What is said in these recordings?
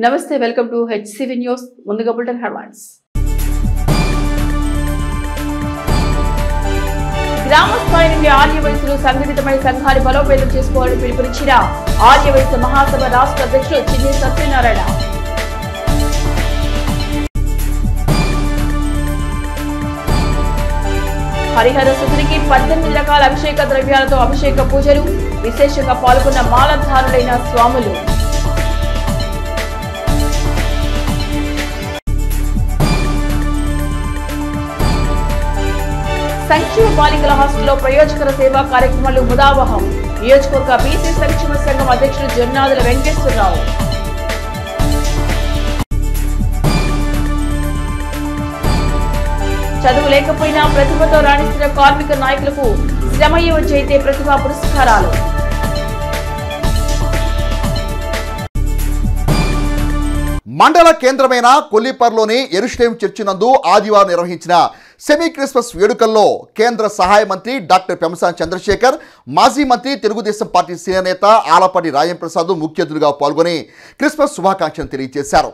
నమస్తే welcome to HCV news ముందుగా bulletin headlines గ్రామ స్థాయి నుండి ఆర్యవైశ్యులు సంఘటితమైన సంఘాన్ని బలోపేతం చేసుకోవాలని పిలుపునిచ్చిన ఆర్యవైశ్య మహాసభ రాష్ట్ర అధ్యక్షుడు చిన్ని సత్యనారాయణ హరిహర సుతునికి 18 రకాల అభిషేక ద్రవ్యాలతో అభిషేక పూజలు విశేషంగా పాల్గొన్న మాలధారులైన స్వాములు సంక్షేమ బాలికల హాస్టల్లో ప్రయోజకర సేవా కార్యక్రమాలు ముదావహం నియోజకవర్గ బీసీ సంక్షేమ సంఘం అధ్యక్షుడు జొన్నాదుల వెంకటేశ్వరరావు చదువు లేకపోయినా ప్రతిభతో రాణిస్తున్న కార్మిక నాయకులకు శ్రమయ్య చైతే ప్రతిభా పురస్కారాలు మండల కేంద్రమైన కొల్లిపర్లోని యెరూషలేం చర్చి నందు ఆదివారం నిర్వహించిన సెమీ క్రిస్మస్ వేడుకల్లో కేంద్ర సహాయ మంత్రి డాక్టర్ పెమ్మసాని చంద్రశేఖర్, మాజీ మంత్రి తెలుగుదేశం పార్టీ సీనియర్ నేత ఆలపాటి రాజంప్రసాద్ ముఖ్య అతిథులుగా పాల్గొని క్రిస్మస్ శుభాకాంక్షలు తెలియజేశారు.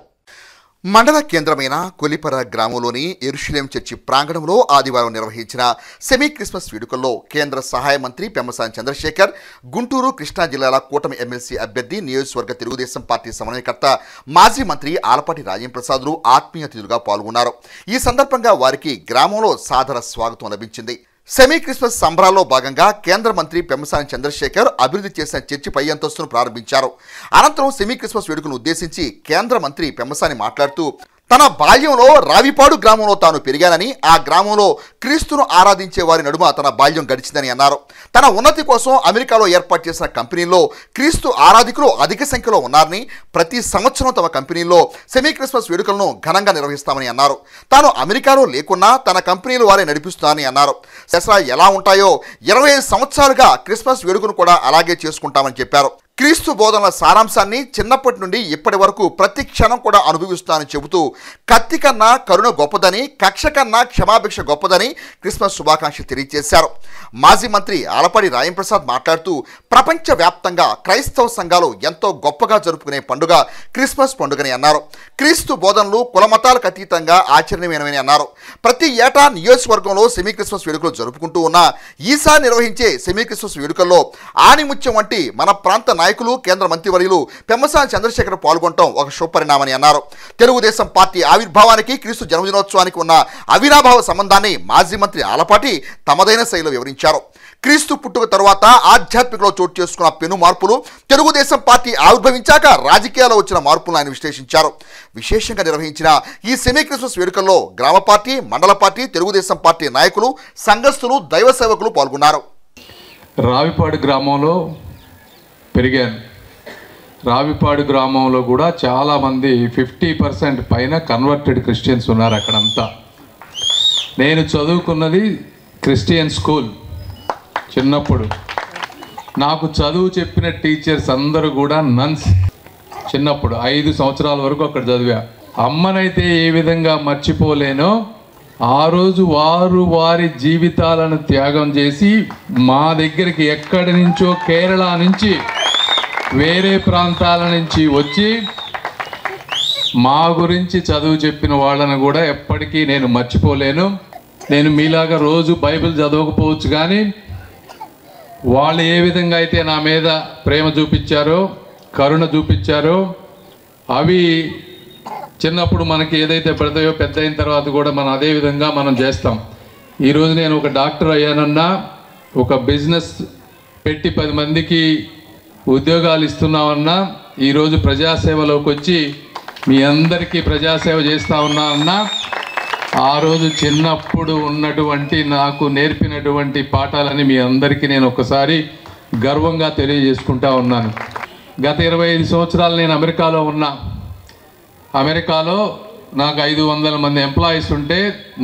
మండల కేంద్రమైన కొల్లిపర గ్రామంలోని యెరూషలేం చర్చి ప్రాంగణంలో ఆదివారం నిర్వహించిన సెమీ క్రిస్మస్ వేడుకల్లో కేంద్ర సహాయ మంత్రి పెమ్మసాని చంద్రశేఖర్, గుంటూరు కృష్ణా జిల్లాల కూటమి ఎమ్మెల్సీ అభ్యర్థి నియోజకవర్గ తెలుగుదేశం పార్టీ సమన్వయకర్త మాజీ మంత్రి ఆలపాటి రాజంప్రసాద్లు ఆత్మీయ అతిథులుగా పాల్గొన్నారు. ఈ సందర్భంగా వారికి గ్రామంలో సాదర స్వాగతం లభించింది. సెమీ క్రిస్మస్ సంబరాల్లో భాగంగా కేంద్ర మంత్రి పెమ్మసాని చంద్రశేఖర్ అభివృద్ధి చేసిన చర్చి పై అంతస్తును ప్రారంభించారు. అనంతరం సెమీ క్రిస్మస్ వేడుకను ఉద్దేశించి కేంద్ర మంత్రి పెమ్మసాని మాట్లాడుతూ తన బాల్యంలో రావిపాడు గ్రామంలో తాను పెరిగానని, ఆ గ్రామంలో క్రీస్తును ఆరాధించే వారి నడుమ తన బాల్యం గడిచిందని అన్నారు. తన ఉన్నతి కోసం అమెరికాలో ఏర్పాటు చేసిన కంపెనీల్లో క్రీస్తు ఆరాధికులు అధిక సంఖ్యలో ఉన్నారని, ప్రతి సంవత్సరం తమ కంపెనీల్లో సెమీ క్రిస్మస్ వేడుకలను ఘనంగా నిర్వహిస్తామని అన్నారు. తాను అమెరికాలో లేకున్నా తన కంపెనీలు వారే నడిపిస్తున్నారని అన్నారు. దసరా ఎలా ఉంటాయో 25 సంవత్సరాలుగా క్రిస్మస్ వేడుకను కూడా అలాగే చేసుకుంటామని చెప్పారు. క్రీస్తు బోధనల సారాంశాన్ని చిన్నప్పటి నుండి ఇప్పటి వరకు ప్రతి క్షణం కూడా అనుభవిస్తానని చెబుతూ కత్తి కన్నా కరుణ గొప్పదని, కక్ష కన్నా క్షమాభిక్ష గొప్పదని క్రిస్మస్ శుభాకాంక్షలు తెలియజేశారు. మాజీ మంత్రి ఆలపాటి రాజంప్రసాద్ మాట్లాడుతూ ప్రపంచవ్యాప్తంగా క్రైస్తవ సంఘాలు ఎంతో గొప్పగా జరుపుకునే పండుగ క్రిస్మస్ పండుగని అన్నారు. క్రీస్తు బోధనలు కులమతాలకు అతీతంగా ఆచరణీయమైనవని అన్నారు. ప్రతి ఏటా నియోజకవర్గంలో సెమీ క్రిస్మస్ వేడుకలు జరుపుకుంటూ ఉన్న ఈసారి నిర్వహించే సెమీ క్రిస్మస్ వేడుకల్లో ఆణిముత్యం వంటి మన ప్రాంత నాయకులు కేంద్ర మంత్రివర్యులు పెమ్మసాని చంద్రశేఖర్ పాల్గొనడం ఒక శుభపరిణామని అన్నారు. తెలుగుదేశం పార్టీ ఆవిర్భావానికి క్రీస్తు జన్మదినోత్సవానికి ఉన్న అవినాభావ సంబంధాన్ని మాజీ మంత్రి ఆలపాటి తమదైన శైలిలో వివరించారు. క్రీస్తు పుట్టుక తరువాత ఆధ్యాత్మికలో చోటు చేసుకున్న పెను మార్పులు, తెలుగుదేశం పార్టీ ఆవిర్భవించాక రాజకీయాల్లో వచ్చిన మార్పులను ఆయన విశ్లేషించారు. విశేషంగా నిర్వహించిన ఈ సెమీ క్రిస్మస్ వేడుకల్లో గ్రామ పార్టీ, మండల పార్టీ, తెలుగుదేశం పార్టీ నాయకులు, సంఘస్థులు, దైవ సేవకులు పాల్గొన్నారు. రావిపాడు గ్రామంలో పెరిగాను. రావిపాడు గ్రామంలో కూడా చాలామంది 50% పైన కన్వర్టెడ్ క్రిస్టియన్స్ ఉన్నారు అక్కడంతా. నేను చదువుకున్నది క్రిస్టియన్ స్కూల్. చిన్నప్పుడు నాకు చదువు చెప్పిన టీచర్స్ అందరూ కూడా నన్స్. చిన్నప్పుడు 5 సంవత్సరాల వరకు అక్కడ చదివా. అమ్మనైతే ఏ విధంగా మర్చిపోలేనో, ఆ రోజు వారు వారి జీవితాలను త్యాగం చేసి మా దగ్గరికి ఎక్కడి నుంచో కేరళ నుంచి, వేరే ప్రాంతాల నుంచి వచ్చి మా గురించి చదువు చెప్పిన వాళ్ళను కూడా ఎప్పటికీ నేను మర్చిపోలేను. నేను మీలాగా రోజు బైబిల్ చదవకపోవచ్చు, కానీ వాళ్ళు ఏ విధంగా అయితే నా మీద ప్రేమ చూపించారో, కరుణ చూపించారో, అవి చిన్నప్పుడు మనకి ఏదైతే పడతాయో పెద్ద అయిన తర్వాత కూడా మనం అదే విధంగా మనం చేస్తాం. ఈరోజు నేను ఒక డాక్టర్ అయ్యానన్నా, ఒక బిజినెస్ పెట్టి 10 మందికి ఉద్యోగాలు ఇస్తున్నామన్నా, ఈరోజు ప్రజాసేవలోకి వచ్చి మీ అందరికీ ప్రజాసేవ చేస్తూ ఉన్నామన్నా, ఆ రోజు చిన్నప్పుడు ఉన్నటువంటి నాకు నేర్పినటువంటి పాఠాలని మీ అందరికీ నేను ఒకసారి గర్వంగా తెలియజేసుకుంటా ఉన్నాను. గత 25 సంవత్సరాలు నేను అమెరికాలో ఉన్నా. అమెరికాలో నాకు 500 మంది ఎంప్లాయీస్ ఉంటే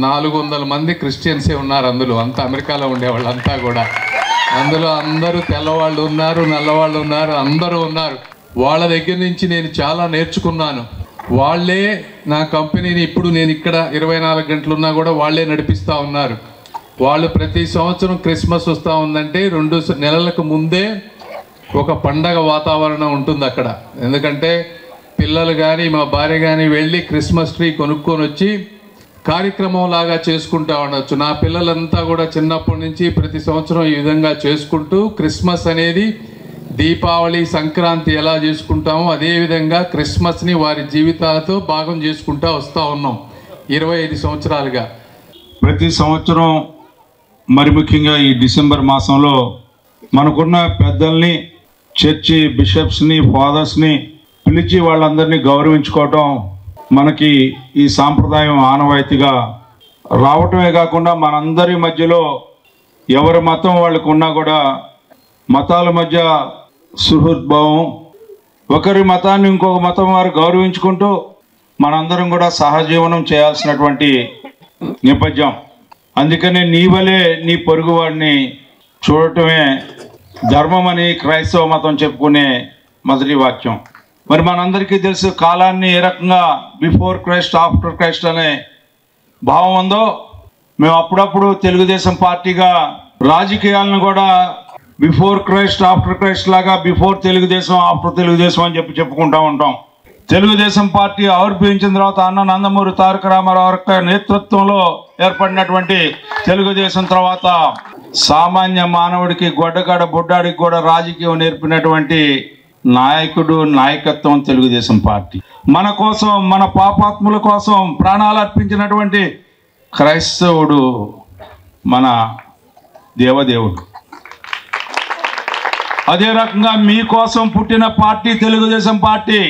400 మంది క్రిస్టియన్సే ఉన్నారు. అందులో అంతా అమెరికాలో ఉండేవాళ్ళంతా కూడా, అందులో అందరూ తెల్లవాళ్ళు ఉన్నారు, నల్లవాళ్ళు ఉన్నారు, అందరూ ఉన్నారు. వాళ్ళ దగ్గర నుంచి నేను చాలా నేర్చుకున్నాను. వాళ్ళే నా కంపెనీని ఇప్పుడు నేను ఇక్కడ 24 గంటలున్నా కూడా వాళ్ళే నడిపిస్తూ ఉన్నారు. వాళ్ళు ప్రతి సంవత్సరం క్రిస్మస్ వస్తూ ఉందంటే 2 నెలలకు ముందే ఒక పండగ వాతావరణం ఉంటుంది అక్కడ. ఎందుకంటే పిల్లలు కానీ మా భార్య కానీ వెళ్ళి క్రిస్మస్ ట్రీ కొనుక్కొని వచ్చి కార్యక్రమం లాగా చేసుకుంటా ఉండొచ్చు. నా పిల్లలంతా కూడా చిన్నప్పటి నుంచి ప్రతి సంవత్సరం ఈ విధంగా చేసుకుంటూ క్రిస్మస్ అనేది దీపావళి సంక్రాంతి ఎలా చేసుకుంటామో అదేవిధంగా క్రిస్మస్ని వారి జీవితాలతో భాగం చేసుకుంటూ వస్తూ ఉన్నాం 25 సంవత్సరాలుగా. ప్రతి సంవత్సరం మరి ముఖ్యంగా ఈ డిసెంబర్ మాసంలో మనకున్న పెద్దల్ని, చర్చి బిషప్స్ని, ఫాదర్స్ని పిలిచి వాళ్ళందరినీ గౌరవించుకోవటం మనకి ఈ సాంప్రదాయం ఆనవాయితీగా రావటమే కాకుండా మనందరి మధ్యలో ఎవరి మతం వాళ్ళకు ఉన్నా కూడా మతాల మధ్య సుహృద్భావం, ఒకరి మతాన్ని ఇంకొక మతం వారు గౌరవించుకుంటూ మనందరం కూడా సహజీవనం చేయాల్సినటువంటి నేపథ్యం. అందుకనే నీ వలే నీ పొరుగువాడిని చూడటమే ధర్మం అని క్రైస్తవ మతం చెప్పుకునే మొదటి వాక్యం. మరి మనందరికీ తెలుసు కాలాన్ని ఏ రకంగా బిఫోర్ క్రైస్ట్ ఆఫ్టర్ క్రైస్ట్ అనే భావం ఉందో, మేము అప్పుడప్పుడు తెలుగుదేశం పార్టీగా రాజకీయాలను కూడా బిఫోర్ క్రైస్ట్ ఆఫ్టర్ క్రైస్ట్ లాగా బిఫోర్ తెలుగుదేశం ఆఫ్టర్ తెలుగుదేశం అని చెప్పుకుంటూ ఉంటాం. తెలుగుదేశం పార్టీ ఆవిర్భవించిన తర్వాత అన్న నందమూరి తారక రామారావు నేతృత్వంలో ఏర్పడినటువంటి తెలుగుదేశం తర్వాత సామాన్య మానవుడికి గొడ్డగాడ బొడ్డాడికి కూడా రాజకీయం నేర్పినటువంటి నాయకుడు, నాయకత్వం తెలుగుదేశం పార్టీ. మన కోసం, మన పాపాత్ముల కోసం ప్రాణాలు అర్పించినటువంటి క్రైస్తవుడు మన దేవదేవుడు. అదే రకంగా మీకోసం పుట్టిన పార్టీ తెలుగుదేశం పార్టీ.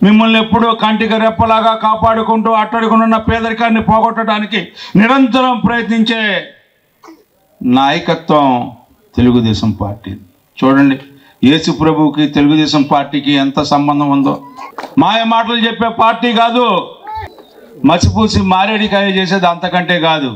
మిమ్మల్ని ఎప్పుడూ కంటికి రెప్పలాగా కాపాడుకుంటూ అట్టడుగునున్న పేదరికాన్ని పోగొట్టడానికి నిరంతరం ప్రయత్నించే నాయకత్వం తెలుగుదేశం పార్టీ. చూడండి, యేసు ప్రభువుకి తెలుగుదేశం పార్టీకి ఎంత సంబంధం ఉందో. మాయ మాటలు చెప్పే పార్టీ కాదు, మసిపూసి మారేడికాయ చేసేది అంతకంటే కాదు.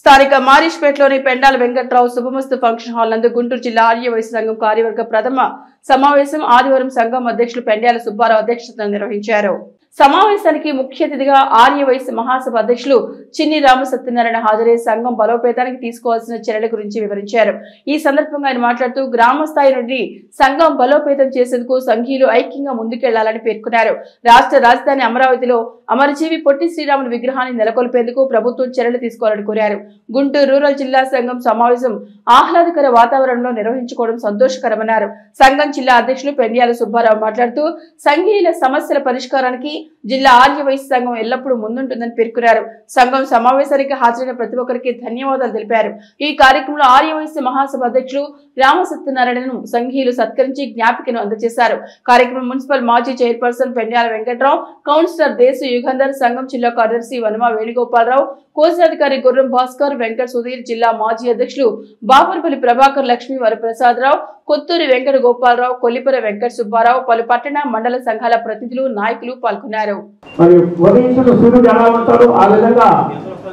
స్థానిక మారిష్పేటలోని పెండాల వెంకట్రావు శుభమస్తు ఫంక్షన్ హాల్ నందు గుంటూరు జిల్లా ఆర్యవైశ్య సంఘం కార్యవర్గ ప్రథమ సమావేశం ఆదివారం సంఘం అధ్యక్షులు పెండాల సుబ్బారావు అధ్యక్షతన నిర్వహించారు. సమావేశానికి ముఖ్య అతిథిగా ఆర్యవైశ్య మహాసభ అధ్యక్షులు చిన్ని రామ సత్యనారాయణ హాజరై సంఘం బలోపేతానికి తీసుకోవాల్సిన చర్యల గురించి వివరించారు. ఈ సందర్భంగా ఆయన మాట్లాడుతూ గ్రామ స్థాయి నుండి సంఘం బలోపేతం చేసేందుకు సంఘీయులు ఐక్యంగా ముందుకెళ్లాలని పేర్కొన్నారు. రాష్ట్ర రాజధాని అమరావతిలో అమరజీవి పొట్టి శ్రీరాములు విగ్రహాన్ని నెలకొల్పేందుకు ప్రభుత్వం చర్యలు తీసుకోవాలని కోరారు. గుంటూరు రూరల్ జిల్లా సంఘం సమావేశం ఆహ్లాదకర వాతావరణంలో నిర్వహించుకోవడం సంతోషకరమన్నారు. సంఘం జిల్లా అధ్యక్షులు పెండ్యాల సుబ్బారావు మాట్లాడుతూ సంఘీయుల సమస్యల పరిష్కారానికి జిల్లా ఆర్యవైశ్య సంఘం ఎల్లప్పుడూ ముందుంటుందని పేర్కొన్నారు. సంఘం సమావేశానికి హాజరైన ప్రతి ఒక్కరికి ధన్యవాదాలు తెలిపారు. ఈ కార్యక్రమంలో ఆర్యవైశ్య మహాసభ అధ్యక్షులు రామ సత్యనారాయణను సంఘీయులు సత్కరించి జ్ఞాపికను అందజేశారు. కార్యక్రమం మున్సిపల్ మాజీ చైర్పర్సన్ పెండ్యాల వెంకట్రావు, కౌన్సిలర్ దేశు యుగంధర్, సంఘం జిల్లా కార్యదర్శి వనమ వేణుగోపాలరావు, కోశాధికారి గుర్రం భాస్కర్, వెంకట సుధీర్, జిల్లా మాజీ అధ్యక్షులు బాపర్పల్లి ప్రభాకర్, లక్ష్మీ వరప్రసాదరావు, కొత్తూరి వెంకట గోపాలరావు, కొల్లిపర వెంకట సుబ్బారావు, పలు పట్టణ మండల సంఘాల ప్రతినిధులు, నాయకులు పాల్గొన్నారు.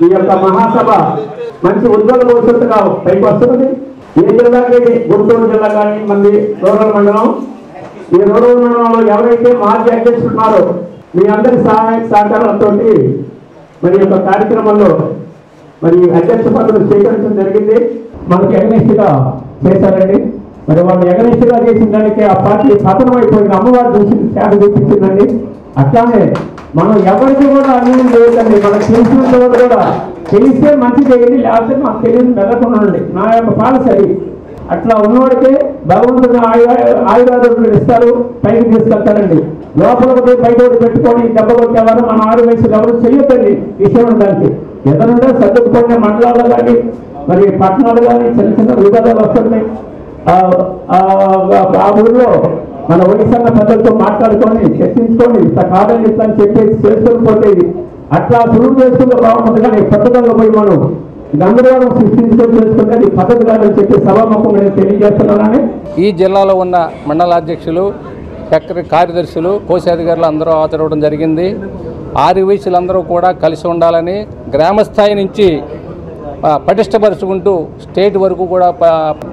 ఈ యొక్క మహాసభ మంచి ఉజ్వల భవిష్యత్తుగా పైకి వస్తున్నది. ఏ జిల్లాకి, గుంటూరు జిల్లా కానీ మంది రూరల్ మండలం, ఈ రూరల్ మండలంలో ఎవరైతే మాజీ అధ్యక్షులు ఉన్నారో మీ అందరి సహాయ సహకారాలతో మరి యొక్క కార్యక్రమంలో మరి అధ్యక్ష పదవులు స్వీకరించడం జరిగింది. మనకి ఎగనిస్ట్గా చేశారండి. మరి వాళ్ళు ఎగనిస్ట్గా చేసిన దానికి ఆ పార్టీ పతనం అయిపోయింది. అమ్మవారు చూసి త్యాగ చూపించిందండి. అట్లానే మనం ఎవరికి కూడా అన్యాయం చేయకండి. మనకు తెలిసినంత వరకు కూడా తెలిస్తే మంచి చేయండి, లేకపోతే మాకు తెలియదు వెళ్ళకుండా నా యొక్క పాలసీ. అట్లా ఉన్నవాడికే భగవంతుని ఆయుధాలు ఇస్తారు, పైకి తీసుకెళ్తారండి. లోపలికి పోయి బయట పెట్టుకొని దెబ్బ కొట్టేవారు మన 6 వయసులు ఎవరు చేయొద్దండి. విషయం దానికి ఎదనంటే సర్దుకుపోయిన మండలాలు కానీ మరి పట్టణాలు కానీ చిన్న చిన్న వివాదాలు వస్తున్నాయి. ఆ ఊళ్ళో మన వైసన్న పెద్దలతో మాట్లాడుకొని చర్చించుకొని ఇట్లా కాదని ఇట్లా అని చెప్పేసి చేసుకొని పోతే అట్లా సులువు చేసుకుంటే బాగుంటుంది. కానీ పట్టుదలలో పోయి మనం గందరగోళం సృష్టించుకొని చేసుకుంటే అది పద్ధతి కాదని చెప్పి సభాముఖం నేను తెలియజేస్తున్నానని. ఈ జిల్లాలో ఉన్న మండలాధ్యక్షులు, కార్యదర్శులు, కోశాధికారులు అందరూ హాజరవడం జరిగింది. ఆర్యవైశ్యులందరూ కూడా కలిసి ఉండాలని, గ్రామస్థాయి నుంచి పటిష్టపరుచుకుంటూ స్టేట్ వరకు కూడా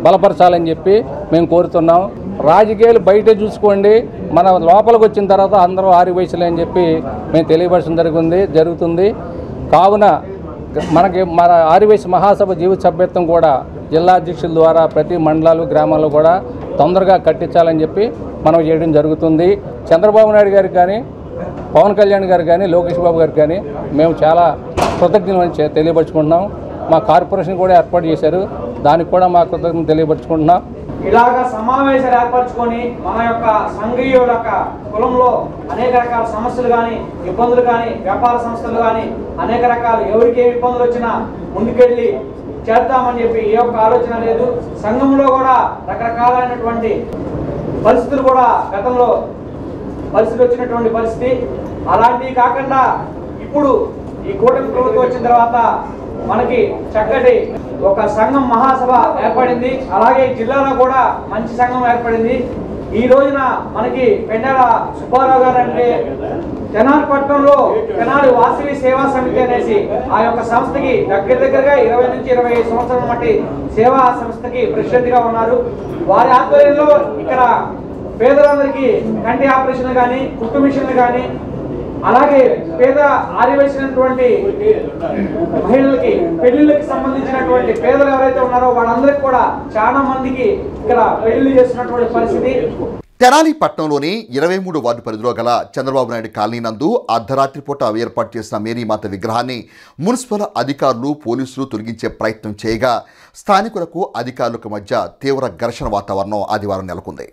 బలపరచాలని చెప్పి మేము కోరుతున్నాం. రాజకీయాలు బయట చూసుకోండి, మన లోపలికి వచ్చిన తర్వాత అందరూ ఆర్యవైశ్యులే అని చెప్పి మేము తెలియపరచడం జరుగుతుంది. కావున మన ఆర్యవైశ్య మహాసభ జీవిత సభ్యత్వం కూడా జిల్లా అధ్యక్షుల ద్వారా ప్రతి మండలాలు, గ్రామాల్లో కూడా తొందరగా కట్టించాలని చెప్పి మనం చేయడం జరుగుతుంది. చంద్రబాబు నాయుడు గారికి కానీ పవన్ కళ్యాణ్ గారు కానీ లోకేష్ బాబు గారు కానీ మేము చాలా కృతజ్ఞతలు తెలియపరుచుకుంటున్నాం. మా కార్పొరేషన్ కూడా ఏర్పాటు చేశారు, దానికి కూడా మా కృతజ్ఞతలు తెలియపరుచుకుంటున్నాం. ఇలాగ సమావేశాలు ఏర్పరచుకొని మన యొక్క సంఘీయుల యొక్క కులంలో అనేక రకాల సమస్యలు కానీ ఇబ్బందులు కానీ వ్యాపార సంస్థలు కానీ అనేక రకాలు ఎవరికి ఏ ఇబ్బందులు వచ్చినా ముందుకెళ్ళి చేద్దామని చెప్పి ఏ ఒక్క ఆలోచన లేదు. సంఘంలో కూడా రకరకాలైనటువంటి పరిస్థితులు కూడా గతంలో పరిస్థితి వచ్చినటువంటి పరిస్థితి అలాంటివి కాకుండా ఇప్పుడు ఈ కూటమి ప్రభుత్వం వచ్చిన తర్వాత మనకి చక్కటి ఒక సంఘం మహాసభ ఏర్పడింది. అలాగే జిల్లాలో కూడా మంచి సంఘం ఏర్పడింది. ఈ రోజున మనకి పెండాల సుబ్బారావు గారు అంటే తెనాలి పట్టణంలో తెనాలి వాసవి సేవా సమితి అనేసి ఆ యొక్క సంస్థకి దగ్గరగా 20 నుంచి 25 సంవత్సరాల మట్టి సేవా సంస్థకి ప్రెసిడెంట్ గా ఉన్నారు. వారి ఆధ్వర్యంలో ఇక్కడ పేదలందరికీ కంటి ఆపరేషన్లు కానీ కుట్టు మిషన్లు కానీ అలాగే పేద ఆదివేసినటువంటి మహిళలకి పెళ్లిళ్ళకి సంబంధించినటువంటి పేదలు ఎవరైతే ఉన్నారో వాళ్ళందరికీ కూడా చాలా మందికి ఇక్కడ పెళ్లిళ్ళు చేస్తున్నటువంటి పరిస్థితి. తెనాలి పట్టణంలోని 23 వార్డు పరిధిలో గల చంద్రబాబు నాయుడు కాలనీ నందు అర్ధరాత్రి పూట ఏర్పాటు చేసిన మేరీమాత విగ్రహాన్ని మున్సిపల్ అధికారులు పోలీసులు తొలగించే ప్రయత్నం చేయగా స్థానికులకు అధికారులకు మధ్య తీవ్ర ఘర్షణ వాతావరణం ఆదివారం నెలకొంది.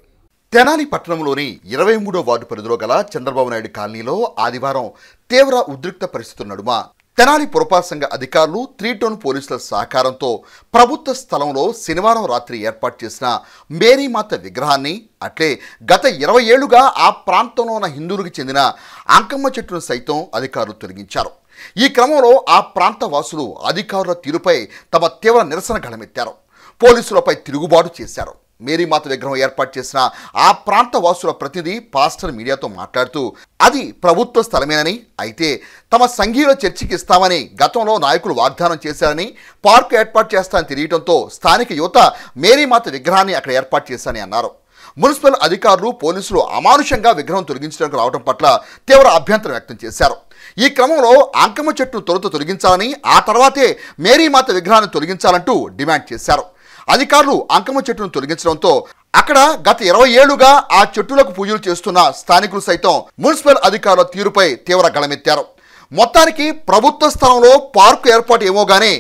తెనాలి పట్టణంలోని 23 వార్డు పరిధిలో గల చంద్రబాబు నాయుడు కాలనీలో ఆదివారం తీవ్ర ఉద్రిక్త పరిస్థితుల నడుమ తెనాలి పురపాలక సంఘ అధికారులు 3 టౌన్ పోలీసుల సహకారంతో ప్రభుత్వ స్థలంలో శనివారం రాత్రి ఏర్పాటు చేసిన మేరీమాత విగ్రహాన్ని అట్లే గత 20 ఏళ్లుగా ఆ ప్రాంతంలో ఉన్న హిందువులకు చెందిన అంకమ్మ చెట్టును సైతం అధికారులు తొలగించారు. ఈ క్రమంలో ఆ ప్రాంత వాసులు అధికారుల తీరుపై తమ తీవ్ర నిరసన గళమెత్తారు. పోలీసులపై తిరుగుబాటు చేశారు. మేరీమాత విగ్రహం ఏర్పాటు చేసిన ఆ ప్రాంత వాసుల ప్రతినిధి పాస్టర్ మీడియాతో మాట్లాడుతూ అది ప్రభుత్వ స్థలమేనని, అయితే తమ సంఘీయుల చర్చికి ఇస్తామని గతంలో నాయకులు వాగ్దానం చేశారని, పార్కు ఏర్పాటు చేస్తానని తెలియడంతో స్థానిక యువత మేరీమాత విగ్రహాన్ని అక్కడ ఏర్పాటు చేశారని అన్నారు. మున్సిపల్ అధికారులు పోలీసులు అమానుషంగా విగ్రహం తొలగించడానికి రావడం పట్ల తీవ్ర అభ్యంతరం వ్యక్తం చేశారు. ఈ క్రమంలో అంకమ్మ చెట్టును తొలగించాలని, ఆ తర్వాతే మేరీమాత విగ్రహాన్ని తొలగించాలంటూ డిమాండ్ చేశారు. అధికారులు అంకమ్మ చెట్టును తొలగించడంతో అక్కడ గత 20 ఏళ్లుగా ఆ చెట్టులకు పూజలు చేస్తున్న స్థానికులు సైతం మున్సిపల్ అధికారుల తీరుపై తీవ్ర గళమెత్తారు. మొత్తానికి ప్రభుత్వ స్థలంలో పార్కు ఏర్పాటు ఏమో గానీ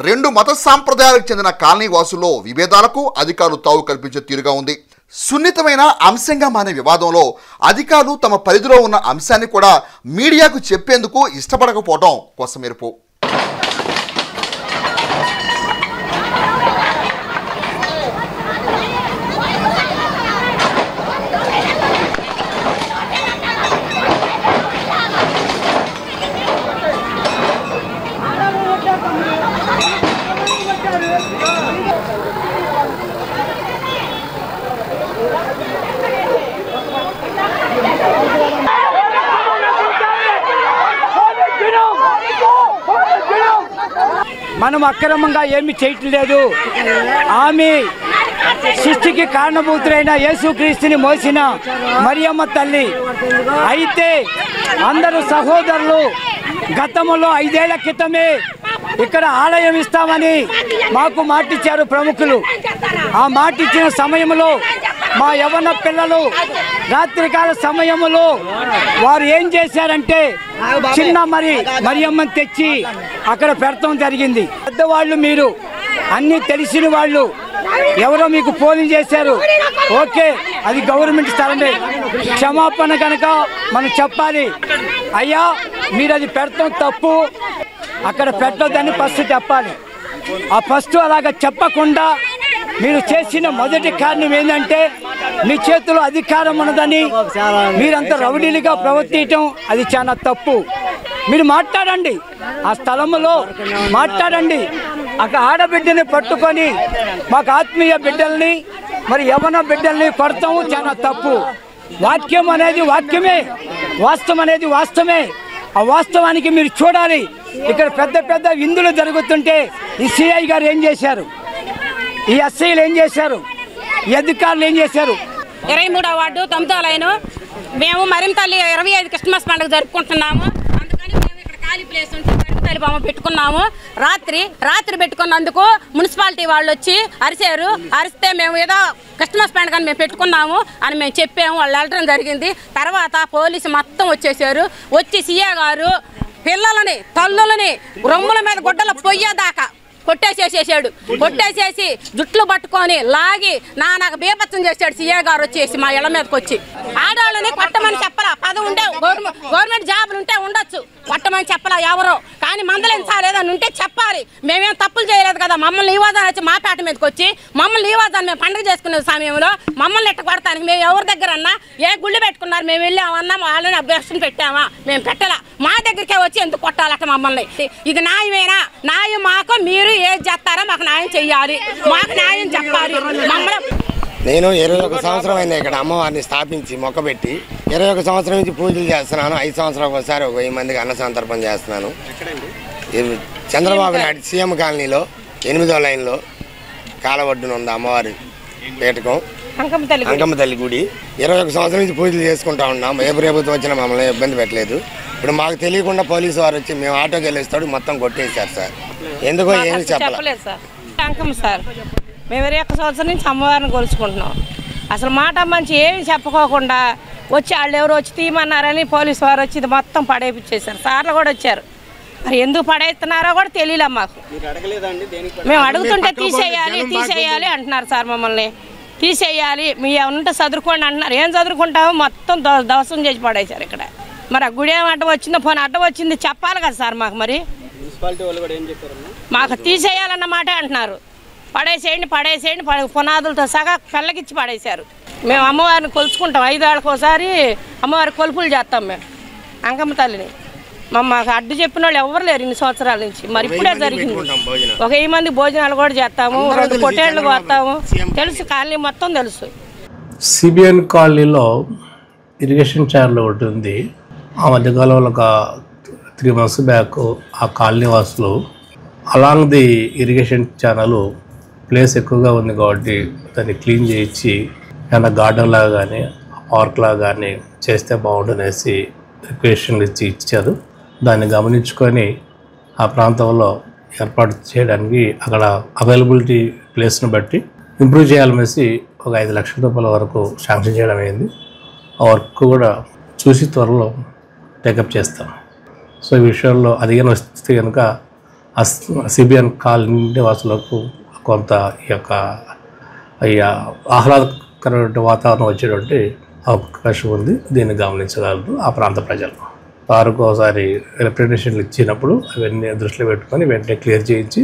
2 మత సాంప్రదాయాలకు చెందిన కాలనీ వాసుల్లో విభేదాలకు అధికారులు తావు కల్పించే తీరుగా ఉంది. సున్నితమైన అంశంగా మారే వివాదంలో అధికారులు తమ పరిధిలో ఉన్న అంశాన్ని కూడా మీడియాకు చెప్పేందుకు ఇష్టపడకపోవడం కొసమెరుపు. మనం అక్రమంగా ఏమి చేయట్లేదు. ఆమె సృష్టికి కారణభూతులైన యేసుక్రీస్తుని మోసిన మరియమ్మ తల్లి. అయితే అందరూ సహోదరులు గతంలో 5 ఏళ్ల క్రితమే ఇక్కడ ఆలయం ఇస్తామని మాకు మాటిచ్చారు ప్రముఖులు. ఆ మాటిచ్చిన సమయంలో మా యవ్వన పిల్లలు రాత్రికాల సమయంలో వారు ఏం చేశారంటే చిన్న మరియమ్మని తెచ్చి అక్కడ పెడతాం జరిగింది. పెద్దవాళ్ళు మీరు అన్నీ తెలిసిన వాళ్ళు ఎవరో మీకు ఫోన్ చేశారు. ఓకే, అది గవర్నమెంట్ స్థలమే, క్షమాపణ కనుక మనం చెప్పాలి. అయ్యా మీరు అది పెడతాం తప్పు, అక్కడ పెట్టొద్దని ఫస్ట్ చెప్పాలి. ఆ ఫస్ట్ అలాగ చెప్పకుండా మీరు చేసిన మొదటి కారణం ఏంటంటే మీ చేతిలో అధికారం ఉన్నదని మీరంతా రౌడీలుగా ప్రవర్తించడం అది చాలా తప్పు. మీరు మాట్లాడండి, ఆ స్థలంలో మాట్లాడండి. అక్కడ ఆడబిడ్డని పట్టుకొని మాకు ఆత్మీయ బిడ్డల్ని మరి యవ్వన బిడ్డల్ని కొడతాము చాలా తప్పు. వాక్యం అనేది వాక్యమే, వాస్తవం అనేది వాస్తవమే. ఆ వాస్తవానికి మీరు చూడాలి. ఇక్కడ పెద్ద పెద్ద విందులు జరుగుతుంటే ఈ సిఐ గారు ఏం చేశారు, ఈ ఎస్ఐలు ఏం చేశారు, ఈ అధికారులు ఏం చేశారు? 23వ వార్డు 9వ లైను మేము మరింతల్లి 25 క్రిస్మస్ పండుగ జరుపుకుంటున్నాము. అందుకని మేము ఇక్కడ ఖాళీ ప్లేస్ ఉంటే తల్లి బొమ్మ పెట్టుకున్నాము. రాత్రి పెట్టుకున్నందుకు మున్సిపాలిటీ వాళ్ళు వచ్చి అరిస్తే మేము ఏదో కస్టమర్స్ పండుగ మేము పెట్టుకున్నాము అని మేము చెప్పాము. వాళ్ళు వెళ్ళడం జరిగింది. తర్వాత పోలీసు మొత్తం వచ్చేసారు. వచ్చి సీఏ గారు పిల్లలని తల్లులని రొమ్ముల మీద గుడ్డలు పొయ్యేదాకా కొట్టేసేసి జుట్లు పట్టుకొని లాగి నాకు బీభత్సం చేశాడు. సీఏ గారు వచ్చేసి మా ఇళ్ల మీదకి వచ్చి ఆడవాళ్ళని కొట్టమని చెప్పలా. పదవి ఉంటే గవర్నమెంట్ జాబులు ఉంటే ఉండొచ్చు, కొట్టమని చెప్పలా ఎవరో. కానీ మందలించాలి ఏదైనా ఉంటే చెప్పాలి. మేమేం తప్పులు చేయలేదు కదా. మమ్మల్ని ఈవాదాన్ని వచ్చి మా పేట మీదకి వచ్చి మమ్మల్ని ఈవాదాన్ని మేము పండుగ చేసుకునే సమయంలో మమ్మల్ని ఎట్ట కొడతానికి మేము ఎవరి దగ్గర అన్నా ఏ గుళ్ళు పెట్టుకున్నారు మేము వెళ్ళామన్నా వాళ్ళని అభ్యర్థన పెట్టామా? మేము పెట్టలా. మా దగ్గరికే వచ్చి ఎందుకు కొట్టాలట మమ్మల్ని? ఇది న్యాయమేనా? న్యాయం మాకు మీరు ఏది చేస్తారో మాకు న్యాయం చెయ్యాలి, మాకు న్యాయం చెప్పాలి. నేను 21 సంవత్సరం అయింది ఇక్కడ అమ్మవారిని స్థాపించి మొక్కబెట్టి 21 సంవత్సరం నుంచి పూజలు చేస్తున్నాను. 5 సంవత్సరాలకు ఒకసారి 1000 మందికి అన్న సంతర్పణ చేస్తున్నాను. చంద్రబాబు నాయుడు సీఎం కాలనీలో 8వ లైన్లో కాలవడ్డున ఉంది అమ్మవారి పేటకం అంకమ్మ తల్లి గుడి. 21 సంవత్సరం నుంచి పూజలు చేసుకుంటా ఉన్నాం. ఏ ప్రభుత్వం వచ్చినా మమ్మల్ని ఇబ్బంది పెట్టలేదు. ఇప్పుడు మాకు తెలియకుండా పోలీసు వారు వచ్చి మేము ఆటోకి వెళ్ళేస్తాడు మొత్తం కొట్టేశారు సార్. ఎందుకో ఏమి చెప్పలేదు సార్. అంకమ్మ సార్ మేము 21 సంవత్సరం నుంచి అమ్మవారిని కొలుచుకుంటున్నాం. అసలు మాట మంచి ఏమి చెప్పుకోకుండా వచ్చి వాళ్ళు ఎవరు వచ్చి తీయమన్నారని పోలీసు వారు వచ్చి ఇది మొత్తం పడేపించేశారు. సార్లు కూడా వచ్చారు. మరి ఎందుకు పడేస్తున్నారో కూడా తెలియలే మాకు. మేము అడుగుతుంటే తీసేయాలి అంటున్నారు సార్. మమ్మల్ని తీసేయాలి మీ ఉంటే చదువుకోండి అంటున్నారు. ఏం చదువుకుంటామో మొత్తం దవసం చేసి పడేశారు ఇక్కడ. మరి ఆ గుడి ఏం అడ్డం వచ్చిందో పోనీ అడ్డం వచ్చింది చెప్పాలి కదా సార్ మాకు. మరి మాకు తీసేయాలన్న మాట అంటున్నారు. పడేసేయండి పునాదులతో సగా కళ్ళకిచ్చి పడేశారు. మేము అమ్మవారిని కొలుచుకుంటాం. 5 ఏళ్ళకి ఒకసారి అమ్మవారి కొలుపులు చేస్తాం మేము అంకమ్మ తల్లిని. మాకు అడ్డు చెప్పిన వాళ్ళు ఎవరు లేరు ఇన్ని సంవత్సరాల నుంచి. మరి ఇప్పుడే జరిగింది. 1000 మంది భోజనాలు కూడా చేస్తాము, 2 పొట్టేళ్ళు కోస్తాము. తెలుసు కాలనీ మొత్తం తెలుసు. సిబిఎన్ కాలనీలో ఇరిగేషన్ ఛానల్ ఒకటి ఉంది. ఆ మధ్యకాలంలో ఒక 3 months బ్యాక్ ఆ కాలనీ వాసులు along the irrigation channel place ఎక్కువగా ఉంది కాబట్టి దాన్ని క్లీన్ చేయించి ఏమైనా గార్డెన్ లాగా కానీ పార్క్ లాగా కానీ చేస్తే బాగుంటుందనేసి రిక్వెస్ట్లు ఇచ్చారు. దాన్ని గమనించుకొని ఆ ప్రాంతంలో ఏర్పాటు చేయడానికి అక్కడ అవైలబిలిటీ ప్లేస్ని బట్టి ఇంప్రూవ్ చేయాలనేసి ఒక 5 లక్షల రూపాయల వరకు శాంక్షన్ చేయడం అయింది. ఆ వర్క్ కూడా చూసి త్వరలో టేకప్ చేస్తాం. సో ఈ విషయంలో అదిగానే వస్తే కనుక సిబిఎన్ కాలనీ వాసులకు కొంత ఈ యొక్క ఆహ్లాదకరమైన వాతావరణం వచ్చేటువంటి అవకాశం ఉంది. దీన్ని గమనించగలరు ఆ ప్రాంత ప్రజలు. వారికి ఒకసారి రిప్రజెంటేషన్లు ఇచ్చినప్పుడు అవన్నీ దృష్టిలో పెట్టుకొని వెంటనే క్లియర్ చేయించి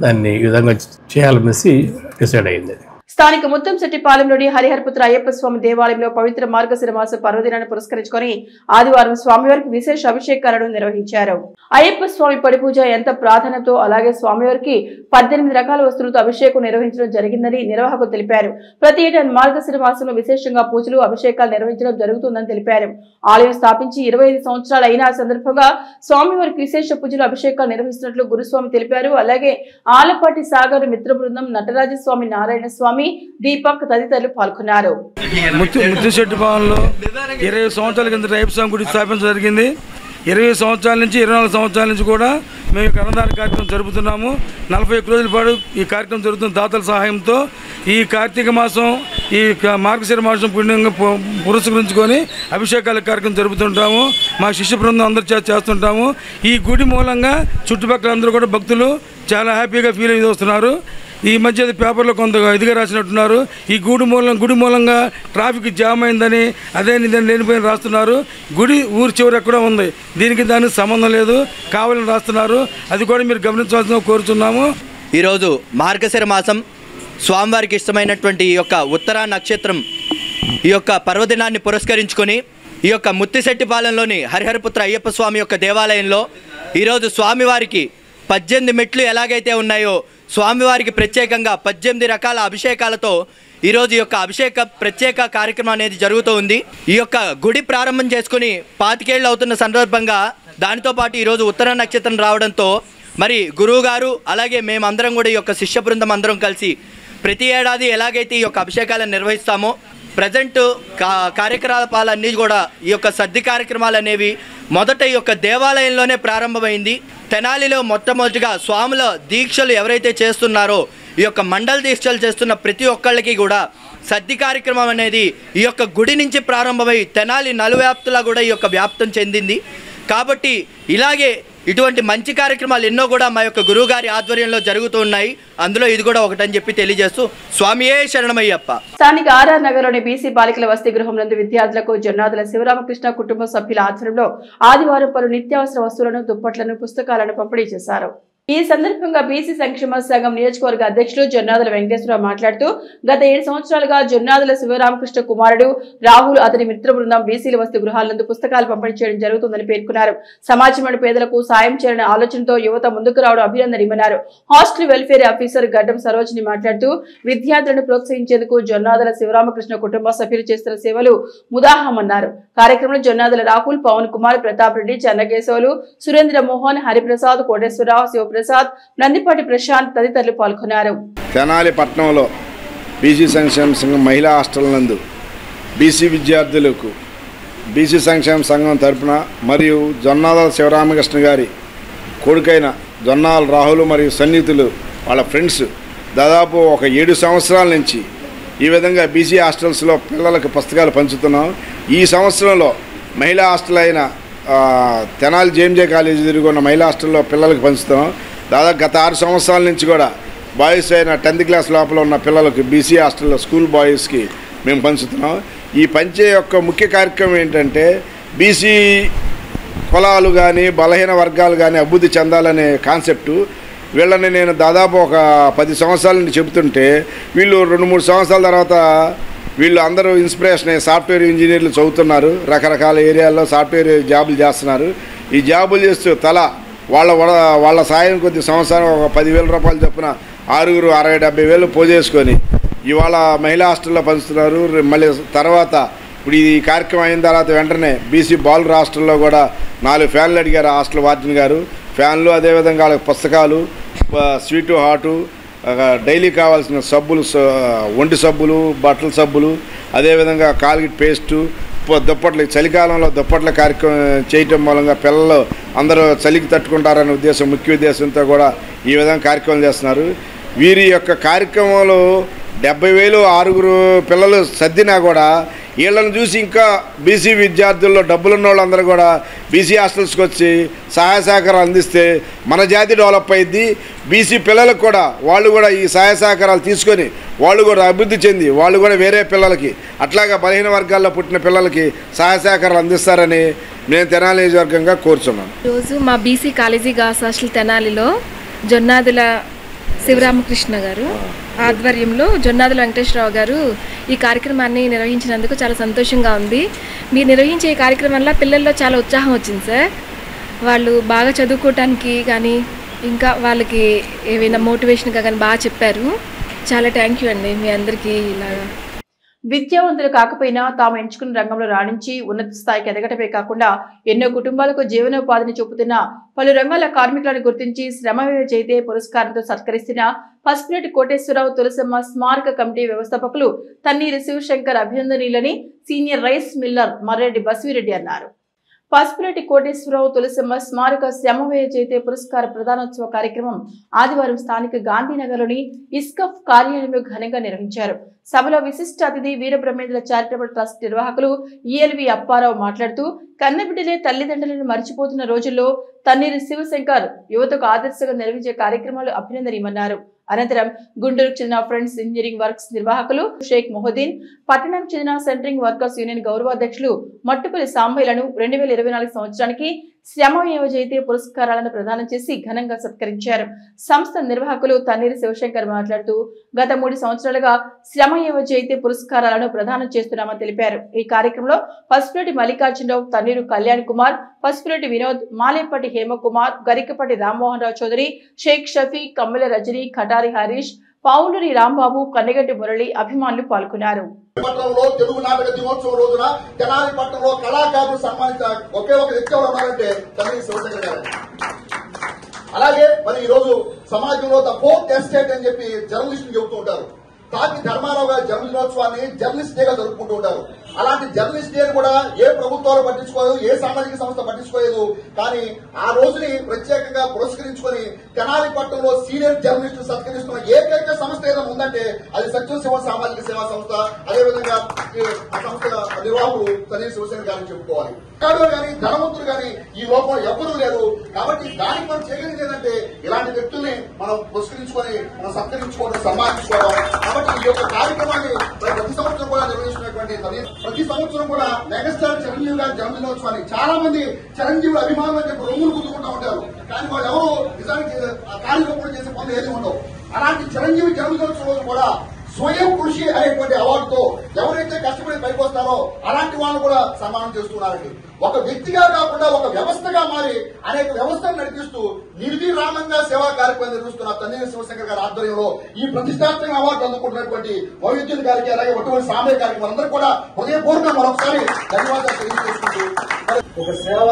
దాన్ని ఈ విధంగా చేయాలనేసి డిసైడ్ అయింది. స్థానిక ముత్తంశెట్టిపాలెంలోని హరిహరపుత్ర అయ్యప్ప స్వామి దేవాలయంలో పవిత్ర మార్గశిర మాస పర్వదినాన్ని పురస్కరించుకొని ఆదివారం స్వామివారికి విశేష అభిషేకాలను నిర్వహించారు. అయ్యప్ప స్వామి పడి పూజ ఎంత ప్రాధాన్యతో అలాగే స్వామివారికి 18 రకాల వస్తువులతో అభిషేకం నిర్వహించడం జరిగిందని నిర్వాహకులు తెలిపారు. ప్రతి ఏటా మార్గశిర మాసంలో విశేషంగా పూజలు అభిషేకాలు నిర్వహించడం జరుగుతుందని తెలిపారు. ఆలయం స్థాపించి 25 సంవత్సరాలు అయిన సందర్భంగా స్వామివారికి విశేష పూజలు అభిషేకాలు నిర్వహిస్తున్నట్లు గురుస్వామి తెలిపారు. అలాగే ఆలపాటి సాగర్ మిత్ర బృందం, నటరాజస్వామి, నారాయణ స్వామి, దీపక్ తదితరులు పాల్గొన్నారు. ముత్తంశెట్టిపాలెంలో 20 సంవత్సరాల కింద అయ్యప్ప స్వామి గుడి స్థాపించడం జరిగింది. 20 సంవత్సరాల నుంచి 24 సంవత్సరాల నుంచి కూడా మేము అన్నదాన కార్యక్రమం జరుపుతున్నాము. 41 రోజుల పాటు ఈ కార్యక్రమం జరుగుతున్న దాతల సహాయంతో. ఈ కార్తీక మాసం, ఈ మార్గశిర మాసం పుణ్యంగా పురస్కరించుకొని అభిషేకాల కార్యక్రమం జరుపుతుంటాము. మా శిష్య బృందం అందరూ చేస్తుంటాము. ఈ గుడి మూలంగా చుట్టుపక్కల అందరూ కూడా భక్తులు చాలా హ్యాపీగా ఫీల్ అయ్యి వస్తున్నారు. ఈ మధ్య పేపర్లో కొంత ఇదిగా రాసినట్టున్నారు. ఈ గుడి మూలంగా ట్రాఫిక్ జామ్ అయిందని అదే నిదని లేనిపోయిన రాస్తున్నారు. గుడి ఊరి చివరి ఎక్కడో ఉంది, దానికి సంబంధం లేదు, కావాలని రాస్తున్నారు. అది కూడా మీరు గమనించవలసిన కోరుతున్నాము. ఈరోజు మార్గశిర మాసం స్వామివారికి ఇష్టమైనటువంటి ఈ యొక్క ఉత్తరా నక్షత్రం ఈ యొక్క పర్వదినాన్ని పురస్కరించుకొని ఈ యొక్క ముత్తిశెట్టిపాలెంలోని హరిహరపుత్ర అయ్యప్ప స్వామి యొక్క దేవాలయంలో ఈరోజు స్వామివారికి 18 మెట్లు ఎలాగైతే ఉన్నాయో స్వామివారికి ప్రత్యేకంగా 18 రకాల అభిషేకాలతో ఈరోజు ఈ యొక్క అభిషేక ప్రత్యేక కార్యక్రమం అనేది జరుగుతూ ఉంది. ఈ యొక్క గుడి ప్రారంభం చేసుకుని 25 ఏళ్ళు అవుతున్న సందర్భంగా దానితో పాటు ఈరోజు ఉత్తర నక్షత్రం రావడంతో మరి గురువు గారు అలాగే మేమందరం కూడా ఈ యొక్క శిష్య బృందం అందరం కలిసి ప్రతి ఏడాది ఎలాగైతే ఈ యొక్క అభిషేకాలను నిర్వహిస్తామో ప్రజెంట్ కార్యకలాపాలన్నీ కూడా ఈ యొక్క సద్ది కార్యక్రమాలు అనేవి మొదట ఈ యొక్క దేవాలయంలోనే ప్రారంభమైంది. తెనాలిలో మొట్టమొదటిగా స్వాముల దీక్షలు ఎవరైతే చేస్తున్నారో ఈ యొక్క మండల దీక్షలు చేస్తున్న ప్రతి ఒక్కళ్ళకి కూడా సద్ది కార్యక్రమం అనేది ఈ యొక్క గుడి నుంచి ప్రారంభమై తెనాలి నలువ్యాప్తులా కూడా ఈ యొక్క వ్యాప్తం చెందింది. కాబట్టి ఇలాగే ఇటువంటి మంచి కార్యక్రమాలు ఎన్నో కూడా మా యొక్క గురువుగారి ఆధ్వర్యంలో జరుగుతూ ఉన్నాయి. అందులో ఇది కూడా ఒకటని చెప్పి తెలియజేస్తూ స్వామియే శరణమయ్యప్ప. స్థానిక ఆర్ఆర్ నగర్లోని బీసీ బాలికల వసతి గృహం నందు విద్యార్థులకు జొన్నాదుల శివరామకృష్ణ కుటుంబ సభ్యుల ఆధ్వర్యంలో ఆదివారం పలు నిత్యావసర వస్తువులను, దుప్పట్లను, పుస్తకాలను పంపిణీ చేశారు. ఈ సందర్భంగా బీసీ సంక్షేమ సంఘం నియోజకవర్గ అధ్యక్షులు జొన్నాదుల వెంకటేశ్వరరావు మాట్లాడుతూ గత 7 సంవత్సరాలుగా జొన్నాదుల శివరామకృష్ణ కుమారుడు రాహుల్, అతని మిత్ర బృందం బీసీల వసతి గృహాల నందు పుస్తకాలు పంపిణీ చేయడం జరుగుతుందని పేర్కొన్నారు. సమాజంలోని పేదలకు సాయం చేయాలనే ఆలోచనతో యువత ముందుకు రావడం అభినందనీయమన్నారు. హాస్టల్ వెల్ఫేర్ ఆఫీసర్ గడ్డం సరోజిని మాట్లాడుతూ విద్యార్థులను ప్రోత్సహించేందుకు జొన్నాదుల శివరామకృష్ణ కుటుంబ సభ్యులు చేస్తున్న సేవలు ముదాహమన్నారు. కార్యక్రమంలో జొన్నాదుల రాహుల్, పవన్ కుమార్, ప్రతాప్ రెడ్డి, చెన్నకేశవులు, సురేంద్ర మోహన్, హరిప్రసాద్, కోటేశ్వరరావు, ప్రసాద్, నందిపాటి ప్రశాంత్ తదితరులు పాల్గొన్నారు. తెనాలి పట్టణంలో బీసీ సంక్షేమ సంఘం మహిళా హాస్టల్ నందు బీసీ విద్యార్థులకు బీసీ సంక్షేమ సంఘం తరపున మరియు జొన్నాదుల శివరామకృష్ణ గారి కొడుకైన జొన్నాల రాహుల్ మరియు సన్నిహితులు వాళ్ళ ఫ్రెండ్స్ దాదాపు ఒక 7 సంవత్సరాల నుంచి ఈ విధంగా బీసీ హాస్టల్స్లో పిల్లలకు పుస్తకాలు పంచుతున్నాం. ఈ సంవత్సరంలో మహిళా హాస్టల్ అయిన తెనాలి జేఎంజే కాలేజీ తిరిగి ఉన్న మహిళా హాస్టల్లో పిల్లలకు పంచుతున్నాం. దాదాపు గత 6 సంవత్సరాల నుంచి కూడా బాయ్స్ అయిన 10th క్లాస్ లోపల ఉన్న పిల్లలకు బీసీ హాస్టల్లో స్కూల్ బాయ్స్కి మేము పంచుతున్నాం. ఈ పంచే యొక్క ముఖ్య కార్యక్రమం ఏంటంటే బీసీ కులాలు కానీ బలహీన వర్గాలు కానీ అభివృద్ధి చెందాలనే కాన్సెప్టు. వీళ్ళని నేను దాదాపు ఒక 10 సంవత్సరాల నుంచి చెబుతుంటే వీళ్ళు 2-3 సంవత్సరాల తర్వాత వీళ్ళు అందరూ ఇన్స్పిరేషన్ అయ్యి సాఫ్ట్వేర్ ఇంజనీర్లు చదువుతున్నారు. రకరకాల ఏరియాల్లో సాఫ్ట్వేర్ జాబులు చేస్తున్నారు. ఈ జాబులు చేస్తూ వాళ్ళ సాయం కొద్ది సంవత్సరం ఒక 10,000 రూపాయలు చొప్పున 60-70 వేలు పోజేసుకొని ఇవాళ మహిళా హాస్టల్లో పంచుతున్నారు. మళ్ళీ తర్వాత ఇప్పుడు ఈ కార్యక్రమం అయిన తర్వాత వెంటనే బీసీ బాలుర హాస్టల్లో కూడా 4 ఫ్యాన్లు అడిగారు హాస్టల్ వార్డెన్ గారు. ఫ్యాన్లు, అదేవిధంగా వాళ్ళకి పుస్తకాలు, స్వీటు, హాటు, డైలీ కావాల్సిన సబ్బులు, ఒంటి సబ్బులు, బట్టల సబ్బులు, అదేవిధంగా కాల్గేట్ పేస్టు, దుప్పట్లు, చలికాలంలో దుప్పట్ల కార్యక్రమం చేయటం మూలంగా పిల్లలు అందరూ చలికి తట్టుకుంటారనే ఉద్దేశం, ముఖ్య ఉద్దేశంతో కూడా ఈ విధంగా కార్యక్రమం చేస్తున్నారు. వీరి యొక్క కార్యక్రమంలో 70,000 6 పిల్లలు సర్దినా కూడా వీళ్ళని చూసి ఇంకా బీసీ విద్యార్థుల్లో డబ్బులున్న వాళ్ళందరూ కూడా బీసీ హాస్టల్స్కి వచ్చి సహాయ సహకారాలు అందిస్తే మన జాతి డెవలప్ అయ్యిద్ది. బీసీ పిల్లలకు కూడా వాళ్ళు కూడా ఈ సహాయ సహకారాలు తీసుకొని వాళ్ళు కూడా అభివృద్ధి చెంది వాళ్ళు కూడా వేరే పిల్లలకి అట్లాగా బలహీన వర్గాల్లో పుట్టిన పిల్లలకి సహాయ సహకారాలు అందిస్తారని నేను తెనాలి నియోజకవర్గంగా కోరుచున్నాను. ఈరోజు మా బీసీ కాలేజీ గర్ల్స్ హాస్టల్ తెనాలిలో జొన్నాదుల శివరామకృష్ణ గారు ఆధ్వర్యంలో జొన్నాదుల వెంకటేశ్వరరావు గారు ఈ కార్యక్రమాన్ని నిర్వహించినందుకు చాలా సంతోషంగా ఉంది. మీరు నిర్వహించే ఈ కార్యక్రమం వల్ల పిల్లల్లో చాలా ఉత్సాహం వచ్చింది సార్. వాళ్ళు బాగా చదువుకోవటానికి కానీ ఇంకా వాళ్ళకి ఏమైనా మోటివేషన్గా కానీ బాగా చెప్పారు. చాలా థ్యాంక్ యూ అండి మీ అందరికీ. ఇలాగా విద్యావంతులు కాకపోయినా తాము ఎంచుకున్న రంగంలో రాణించి ఉన్నత స్థాయికి ఎదగటమే కాకుండా ఎన్నో కుటుంబాలకు జీవనోపాధిని చూపుతున్న పలు రంగాల కార్మికులను గుర్తించి శ్రమవ్యయ చేతే పురస్కారంతో సత్కరిస్తున్న పసుపునేటి కోటేశ్వరరావు తులసమ్మ స్మారక కమిటీ వ్యవస్థాపకులు తన్నీరు శివశంకర్ అభినందనీయులని senior rice miller Marreddy Basvireddy అన్నారు. పసుపునేటి కోటేశ్వరరావు తులసమ్మ స్మారక శ్రమవ్యయ చేతే పురస్కార ప్రదానోత్సవ కార్యక్రమం ఆదివారం స్థానిక గాంధీనగర్లోని ఇస్కఫ్ కార్యాలయంలో ఘనంగా నిర్వహించారు. సభలో విశిష్ట అతిథి వీరబ్రహ్మేంద్ర చారిటబుల్ ట్రస్ట్ నిర్వాహకులు ఈఎల్వి అప్పారావు మాట్లాడుతూ కన్నబిడ్డలే తల్లిదండ్రులను మర్చిపోతున్న రోజుల్లో తన్నీరు శివశంకర్ యువతకు ఆదర్శంగా నిర్వహించే కార్యక్రమాలు అభినందనీయమన్నారు. అనంతరం గుంటూరుకు చెందిన ఫ్రెండ్స్ ఇంజనీరింగ్ వర్క్స్ నిర్వాహకులు షేక్ మొహద్దీన్, పట్టణం చెందిన సెంటరింగ్ వర్కర్స్ యూనియన్ గౌరవాధ్యక్షులు మట్టుపల్లి సాంబయ్యలను 2024 సంవత్సరానికి శ్రమవ్యయ జయతే పురస్కారాలను ప్రదానం చేసి ఘనంగా సత్కరించారు. సంస్థ నిర్వాహకులు తన్నీరు శివశంకర్ మాట్లాడుతూ గత 3 సంవత్సరాలుగా శ్రమవ్యయ జయతే పురస్కారాలను ప్రదానం చేస్తున్నామని తెలిపారు. ఈ కార్యక్రమంలో పసుపురెడ్డి మల్లికార్జునరావు, తన్నీరు కళ్యాణ్ కుమార్, పసుపురెడ్డి వినోద్, మాలేపట్టి హేమకుమార్, గరికపట్టి రామ్మోహన్ రావు చౌదరి, షేక్ షఫీ, కమ్మెల రజనీ, ఖటారి హరీష్, పావులూరి రాంబాబు, కన్నగడ్డి మురళి అభిమానులు పాల్గొన్నారు. పట్టణంలో తెలుగు నాటక దినోత్సవం రోజున తెనాలి పట్టణంలో కళాకారులు సన్మానించిన ఒకే ఒక వ్యక్తి ఎవరు ఉన్నారంటే తన్నీరు శివశంకర్ గారు. అలాగే మరి ఈ రోజు సమాజంలో ద ఫోర్త్ ఎస్టేట్ అని చెప్పి జర్నలిస్టులు చెబుతూ ఉంటారు. తాకి ధర్మారావు గారి జన్మదినోత్సవాన్ని జర్నలిస్ట్ డేగా జరుపుకుంటూ ఉంటారు. అలాంటి జర్నలిస్ట్ డేని కూడా ఏ ప్రభుత్వాలు పట్టించుకోలేదు, ఏ సామాజిక సంస్థ పట్టించుకోలేదు. కానీ ఆ రోజుని ప్రత్యేకంగా పురస్కరించుకొని తెనాలి పట్టణంలో సీనియర్ జర్నలిస్టు సత్కరిస్తున్న ఏకైక సంస్థ ఏదైనా ఉందంటే అది సత్యం శివ సామాజిక సేవా సంస్థ. అదేవిధంగా ఆ సంస్థ నిర్వాహకులు తల్లి శివసేన గారిని చెప్పుకోవాలి. కానీ ధనవంతులు కానీ ఈ లోపల ఎవ్వరూ లేరు. కాబట్టి దానికి మనం చేయగలిగేది ఏంటంటే ఇలాంటి వ్యక్తుల్ని మనం పురస్కరించుకొని మనం సత్కరించుకోవడం, సన్మానించుకోవడం. కాబట్టి ఈ యొక్క కార్యక్రమాన్ని ప్రతి సంవత్సరం కూడా నిర్వహిస్తున్నటువంటి ప్రతి సంవత్సరం కూడా మెగాస్టార్ చిరంజీవి గారి జన్మదినోత్సవాన్ని చాలా మంది చిరంజీవి అభిమానులు అని చెప్పి రొమ్ములు గుద్దుకుంటూ ఉంటారు. కానీ వాళ్ళు ఎవరు నిజానికి కార్యక్రమం చేసే పనులు ఏది ఉండవు. అలాంటి చిరంజీవి జన్మదినోత్సవం కూడా స్వయం కృషి అనేటువంటి అవార్డుతో ఎవరైతే కష్టపడి పైకి వస్తారో అలాంటి వాళ్ళు కూడా సన్మానం చేస్తున్నారండి. ఒక వ్యక్తిగా కాకుండా ఒక వ్యవస్థగా మారి అనేక వ్యవస్థను నడిపిస్తూ నిర్విరామంగా సేవా కార్యక్రమం నిర్వహిస్తున్న తన్నీరు శివశంకర్ గారి ఆధ్వర్యంలో ఈ ప్రతిష్టాత్మక అవార్డు అందుకుంటున్నటువంటి వైవిధ్యుల గారికి అలాగే అటువంటి సామూహిక కార్యక్రమం అందరూ కూడా హృదయపూర్వకంగా మరొకసారి ధన్యవాదాలు తెలియజేసుకుంటూ ఒక సేవ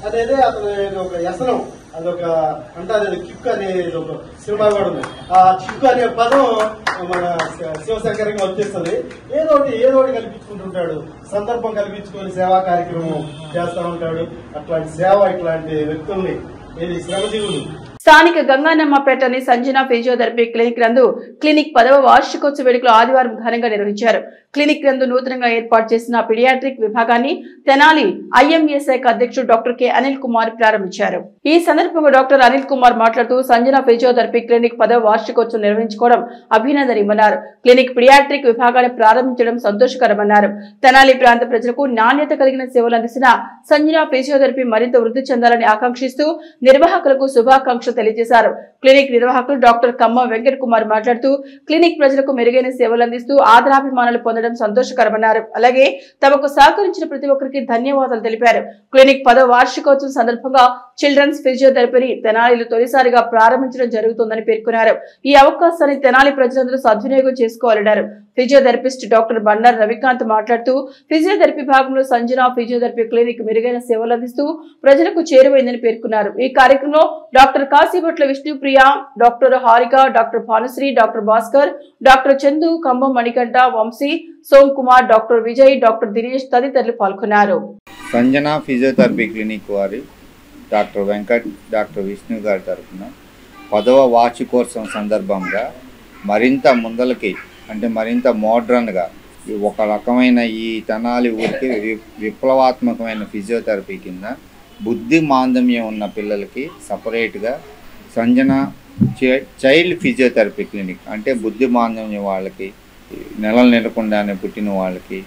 అనేది అతను ఒక వ్యసనం, అదొక అంటారు కిక్ అనేది ఒక సినిమా కూడా ఉంది. ఆ కిక్ అనే పదం మన శివశంకరంగా వచ్చేస్తుంది. ఏదో ఒకటి కల్పించుకుంటుంటాడు, సందర్భం కల్పించుకొని సేవా కార్యక్రమం చేస్తా ఉంటాడు. అట్లాంటి సేవ ఇట్లాంటి వ్యక్తుల్ని ఏది శ్రమజీవులు. స్థానిక గంగానమ్మపేటని సంజన ఫిజియోథెరపీ క్లినిక్ నందు క్లినిక్ 10వ వార్షికోత్సవ వేడుకలు ఆదివారం ఘనంగా నిర్వహించారు. క్లినిక్ నందు నూతనంగా ఏర్పాటు చేసిన పీడియాట్రిక్ విభాగాన్ని తెనాలి ఐఎంఏ శాఖ అధ్యక్షుడు డాక్టర్ కె అనిల్ కుమార్ ప్రారంభించారు. ఈ సందర్భంగా డాక్టర్ అనిల్ కుమార్ మాట్లాడుతూ సంజన ఫిజియోథెరపీ క్లినిక్ 10వ వార్షికోత్సవం నిర్వహించుకోవడం అభినందనీయమన్నారు. క్లినిక్ పీడియాట్రిక్ విభాగాన్ని ప్రారంభించడం సంతోషకరమన్నారు. తెనాలి ప్రాంత ప్రజలకు నాణ్యత కలిగిన సేవలు అందించిన సంజన ఫిజియోథెరపీ మరింత వృద్ధి చెందాలని ఆకాంక్షిస్తూ నిర్వాహకులకు శుభాకాంక్షలు తెలియజేశారు. క్లినిక్ నిర్వాహకులు డాక్టర్ కమ్మ వెంకట కుమార్ మాట్లాడుతూ క్లినిక్ ప్రజలకు మెరుగైన సేవలు అందిస్తూ ఆదరాభిమానాలు పొందడం సంతోషకరమన్నారు. అలాగే తమకు సహకరించిన ప్రతి ఒక్కరికి ధన్యవాదాలు తెలిపారు. క్లినిక్ 10వ వార్షికోత్సవం సందర్భంగా చిల్డ్రన్స్ ఫిజియోథెరపీని తెనాలిలో తొలిసారిగా ప్రారంభించడం జరుగుతుందని పేర్కొన్నారు. ఈ అవకాశాన్ని తెనాలి ప్రజలందరూ సద్వినియోగం చేసుకోవాలన్నారు. ఫిజియోథెరపిస్ట్ డాక్టర్ బండారు రవికాంత్ మాట్లాడుతూ ఫిజియోథెరపీ భాగంలో సంజన ఫిజియోథెరపీ క్లినిక్ మెరుగైన సేవలు అందిస్తూ ప్రజలకు చేరువైందని పేర్కొన్నారు. ఈ కార్యక్రమంలో doctor Kasibhatla Vishnupriya, doctor Harika, doctor Bhanusri, doctor Bhaskar, doctor Chandu, Kambam Manikanta, Vamsi, Som Kumar, doctor Vijay, doctor Dinesh తదితరులు పాల్గొన్నారు. సంజన ఫిజియోథెరపీ క్లినిక్ వారి డాక్టర్ వెంకట్, డాక్టర్ విష్ణు గారి తరఫున 10వ వార్షికోత్సవం సందర్భంగా మరింత ముందలకి అంటే మరింత మోడ్రన్గా ఒక రకమైన ఈ తెనాలి ఊరికి విప్లవాత్మకమైన ఫిజియోథెరపీ కింద బుద్ధి మాంద్యం ఉన్న పిల్లలకి సపరేట్గా సంజన చైల్డ్ ఫిజియోథెరపీ క్లినిక్ అంటే బుద్ధి మాంద్యం వాళ్ళకి, నెలలు నిలకుండానే పుట్టిన వాళ్ళకి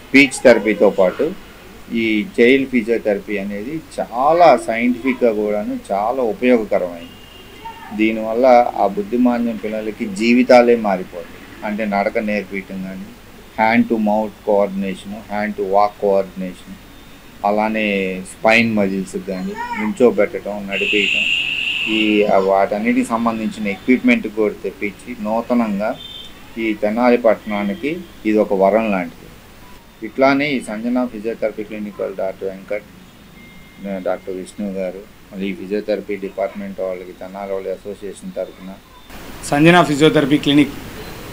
స్పీచ్ థెరపీతో పాటు ఈ చైల్డ్ ఫిజియోథెరపీ అనేది చాలా సైంటిఫిక్గా కూడాను చాలా ఉపయోగకరమైంది. దీనివల్ల ఆ బుద్ధిమాంద్యం పిల్లలకి జీవితాలే మారిపోతాయి. అంటే నడక నేర్పించడం కానీ, hand to mouth coordination, hand to walk coordination, అలానే స్పైన్ మజిల్స్ కానీ నించోబెట్టడం, నడిపేయటం, ఈ వాటన్నిటికి సంబంధించిన ఎక్విప్మెంట్ కూడా తెప్పించి నూతనంగా ఈ తెనాలి పట్టణానికి ఇది ఒక వరం లాంటిది. ఇట్లానే ఈ సంజన ఫిజియోథెరపీ క్లినిక్ వాళ్ళు డాక్టర్ వెంకట్, డాక్టర్ విష్ణు గారు, మళ్ళీ ఈ ఫిజియోథెరపీ డిపార్ట్మెంట్ వాళ్ళకి తెనాలి వాళ్ళ అసోసియేషన్ తరఫున సంజన ఫిజియోథెరపీ క్లినిక్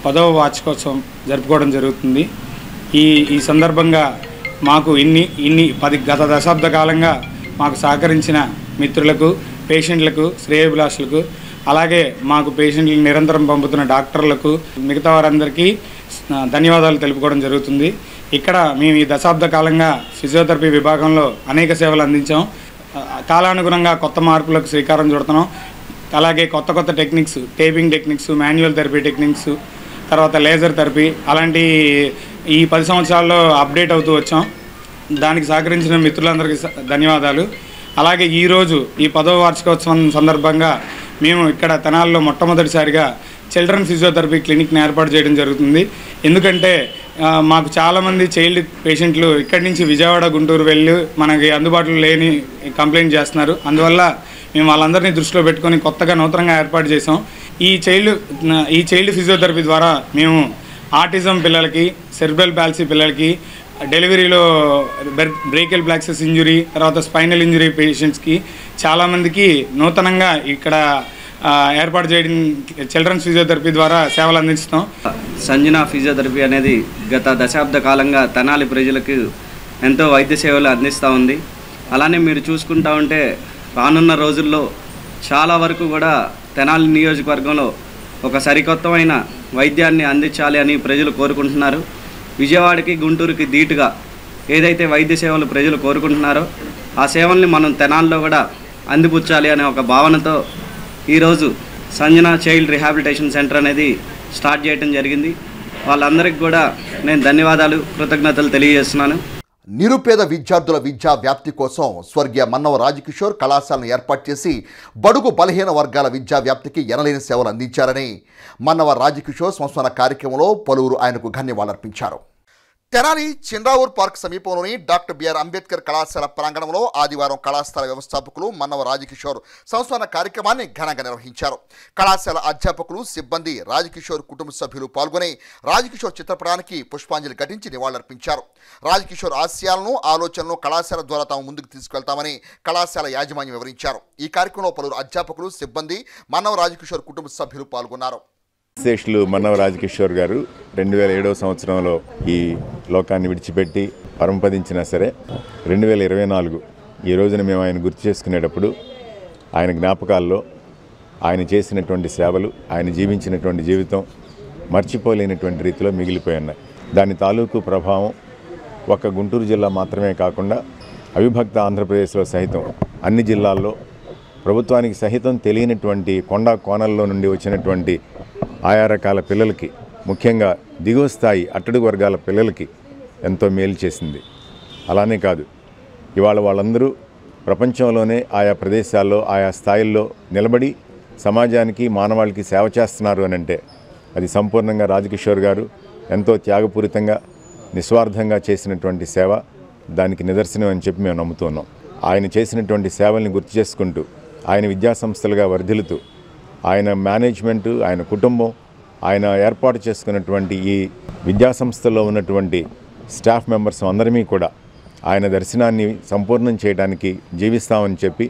10వ వార్షికోత్సవం జరుపుకోవడం జరుగుతుంది. ఈ సందర్భంగా మాకు గత దశాబ్ద కాలంగా మాకు సహకరించిన మిత్రులకు, పేషెంట్లకు, శ్రేయోభిలాషులకు, అలాగే మాకు పేషెంట్లకు నిరంతరం పంపుతున్న డాక్టర్లకు, మిగతా వారందరికీ ధన్యవాదాలు తెలుపుకోవడం జరుగుతుంది. ఇక్కడ మేము ఈ దశాబ్ద కాలంగా ఫిజియోథెరపీ విభాగంలో అనేక సేవలు అందించాం. కాలానుగుణంగా కొత్త మార్పులకు శ్రీకారం చుడుతున్నాం. అలాగే కొత్త techniques, taping techniques, manual therapy techniques, తర్వాత లేజర్ థెరపీ, అలాంటి ఈ 10 సంవత్సరాల్లో అప్డేట్ అవుతూ వచ్చాం. దానికి సహకరించిన మిత్రులందరికీ ధన్యవాదాలు. అలాగే ఈరోజు ఈ 10వ వార్షికోత్సవం సందర్భంగా మేము ఇక్కడ తెనాలిలో మొట్టమొదటిసారిగా చిల్డ్రన్ ఫిజియోథెరపీ క్లినిక్ని ఏర్పాటు చేయడం జరుగుతుంది. ఎందుకంటే మాకు చాలామంది చైల్డ్ పేషెంట్లు ఇక్కడి నుంచి విజయవాడ, గుంటూరు వెళ్ళి మనకి అందుబాటులో లేని కంప్లైంట్ చేస్తున్నారు. అందువల్ల మేము వాళ్ళందరినీ దృష్టిలో పెట్టుకొని కొత్తగా నూతనంగా ఏర్పాటు చేసాం. ఈ చైల్డ్ ఫిజియోథెరపీ ద్వారా మేము ఆటిజం పిల్లలకి, సెరిబ్రల్ పాల్సీ పిల్లలకి, డెలివరీలో బ్రేకియల్ ప్లాక్సెస్ ఇంజురీ, తర్వాత స్పైనల్ ఇంజురీ పేషెంట్స్కి చాలామందికి నూతనంగా ఇక్కడ ఏర్పాటు చేయడం చిల్డ్రన్స్ ఫిజియోథెరపీ ద్వారా సేవలు అందిస్తాం. సంజన ఫిజియోథెరపీ అనేది గత దశాబ్ద కాలంగా తెనాలి ప్రజలకు ఎంతో వైద్య సేవలు అందిస్తూ ఉంది. అలానే మీరు చూసుకుంటా ఉంటే రానున్న రోజుల్లో చాలా వరకు కూడా తెనాలి నియోజకవర్గంలో ఒక సరికొత్తమైన వైద్యాన్ని అందించాలి అని ప్రజలు కోరుకుంటున్నారు. విజయవాడకి గుంటూరుకి ధీటుగా ఏదైతే వైద్య సేవలు ప్రజలు కోరుకుంటున్నారో ఆ సేవల్ని మనం తెనాల్లో కూడా అందిపుచ్చాలి అనే ఒక భావనతో ఈరోజు సంజన చైల్డ్ రిహాబిలిటేషన్ సెంటర్ అనేది స్టార్ట్ చేయడం జరిగింది. వాళ్ళందరికీ కూడా నేను ధన్యవాదాలు, కృతజ్ఞతలు తెలియజేస్తున్నాను. నిరుపేద విద్యార్థుల విద్యా వ్యాప్తి కోసం స్వర్గీయ మన్నవ రాజకిషోర్ కళాశాలను ఏర్పాటు చేసి బడుగు బలహీన వర్గాల విద్యా వ్యాప్తికి ఎనలేని సేవలు అందించారని మన్నవ రాజకిషోర్ సంస్మరణ కార్యక్రమంలో పలువురు ఆయనకు ధన్యవాదాలర్పించారు. తెనాలి చింద్రావూర్ పార్క్ సమీపంలోని డాక్టర్ బిఆర్ అంబేద్కర్ కళాశాల ప్రాంగణంలో ఆదివారం కళాశాల వ్యవస్థాపకులు మన్నవ రాజకిషోర్ సంస్మరణ కార్యక్రమాన్ని ఘనంగా నిర్వహించారు. కళాశాల అధ్యాపకులు, సిబ్బంది, రాజకిషోర్ కుటుంబ సభ్యులు పాల్గొని రాజకిషోర్ చిత్రపటానికి పుష్పాంజలి ఘటించి నివాళులర్పించారు. రాజకిషోర్ ఆశయాలను, ఆలోచనలను కళాశాల ద్వారా తాము ముందుకు తీసుకెళ్తామని కళాశాల యాజమాన్యం వివరించారు. ఈ కార్యక్రమంలో పలువురు అధ్యాపకులు, సిబ్బంది, మన్నవ రాజకిషోర్ కుటుంబ సభ్యులు పాల్గొన్నారు. శ్రేష్ఠులు మన్నవ రాజకిషోర్ గారు 2007వ సంవత్సరంలో ఈ లోకాన్ని విడిచిపెట్టి పరమపదించినా సరే 2024 ఈ రోజున మేము ఆయన గుర్తు చేసుకునేటప్పుడు ఆయన జ్ఞాపకాల్లో ఆయన చేసినటువంటి సేవలు, ఆయన జీవించినటువంటి జీవితం మర్చిపోలేనటువంటి రీతిలో మిగిలిపోయి ఉన్నాయి. దాని తాలూకు ప్రభావం ఒక్క గుంటూరు జిల్లా మాత్రమే కాకుండా అవిభక్త ఆంధ్రప్రదేశ్లో సహితం అన్ని జిల్లాల్లో ప్రభుత్వానికి సహితం తెలియనటువంటి కొండా కోణల్లో నుండి వచ్చినటువంటి ఆయా రకాల పిల్లలకి, ముఖ్యంగా దిగువ స్థాయి అట్టడుగు వర్గాల పిల్లలకి ఎంతో మేలు చేసింది. అలానే కాదు, ఇవాళ వాళ్ళందరూ ప్రపంచంలోనే ఆయా ప్రదేశాల్లో, ఆయా స్థాయిల్లో నిలబడి సమాజానికి, మానవాళికి సేవ చేస్తున్నారు అని అంటే అది సంపూర్ణంగా రాజకిషోర్ గారు ఎంతో త్యాగపూరితంగా, నిస్వార్థంగా చేసినటువంటి సేవ దానికి నిదర్శనం అని చెప్పి మేము నమ్ముతున్నాం. ఆయన చేసినటువంటి సేవల్ని గుర్తు చేసుకుంటూ, ఆయన విద్యాసంస్థలుగా వర్ధిల్లుతూ, ఆయన మేనేజ్మెంటు, ఆయన కుటుంబం, ఆయన ఏర్పాటు చేసుకున్నటువంటి ఈ విద్యాసంస్థలో ఉన్నటువంటి స్టాఫ్ మెంబర్స్ అందరమీ కూడా ఆయన దర్శనాన్ని సంపూర్ణం చేయడానికి జీవిస్తామని చెప్పి,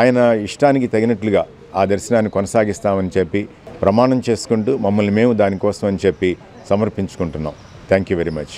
ఆయన ఇష్టానికి తగినట్లుగా ఆ దర్శనాన్ని కొనసాగిస్తామని చెప్పి ప్రమాణం చేసుకుంటూ మమ్మల్ని మేము దానికోసం అని చెప్పి సమర్పించుకుంటున్నాం. Thank you very much.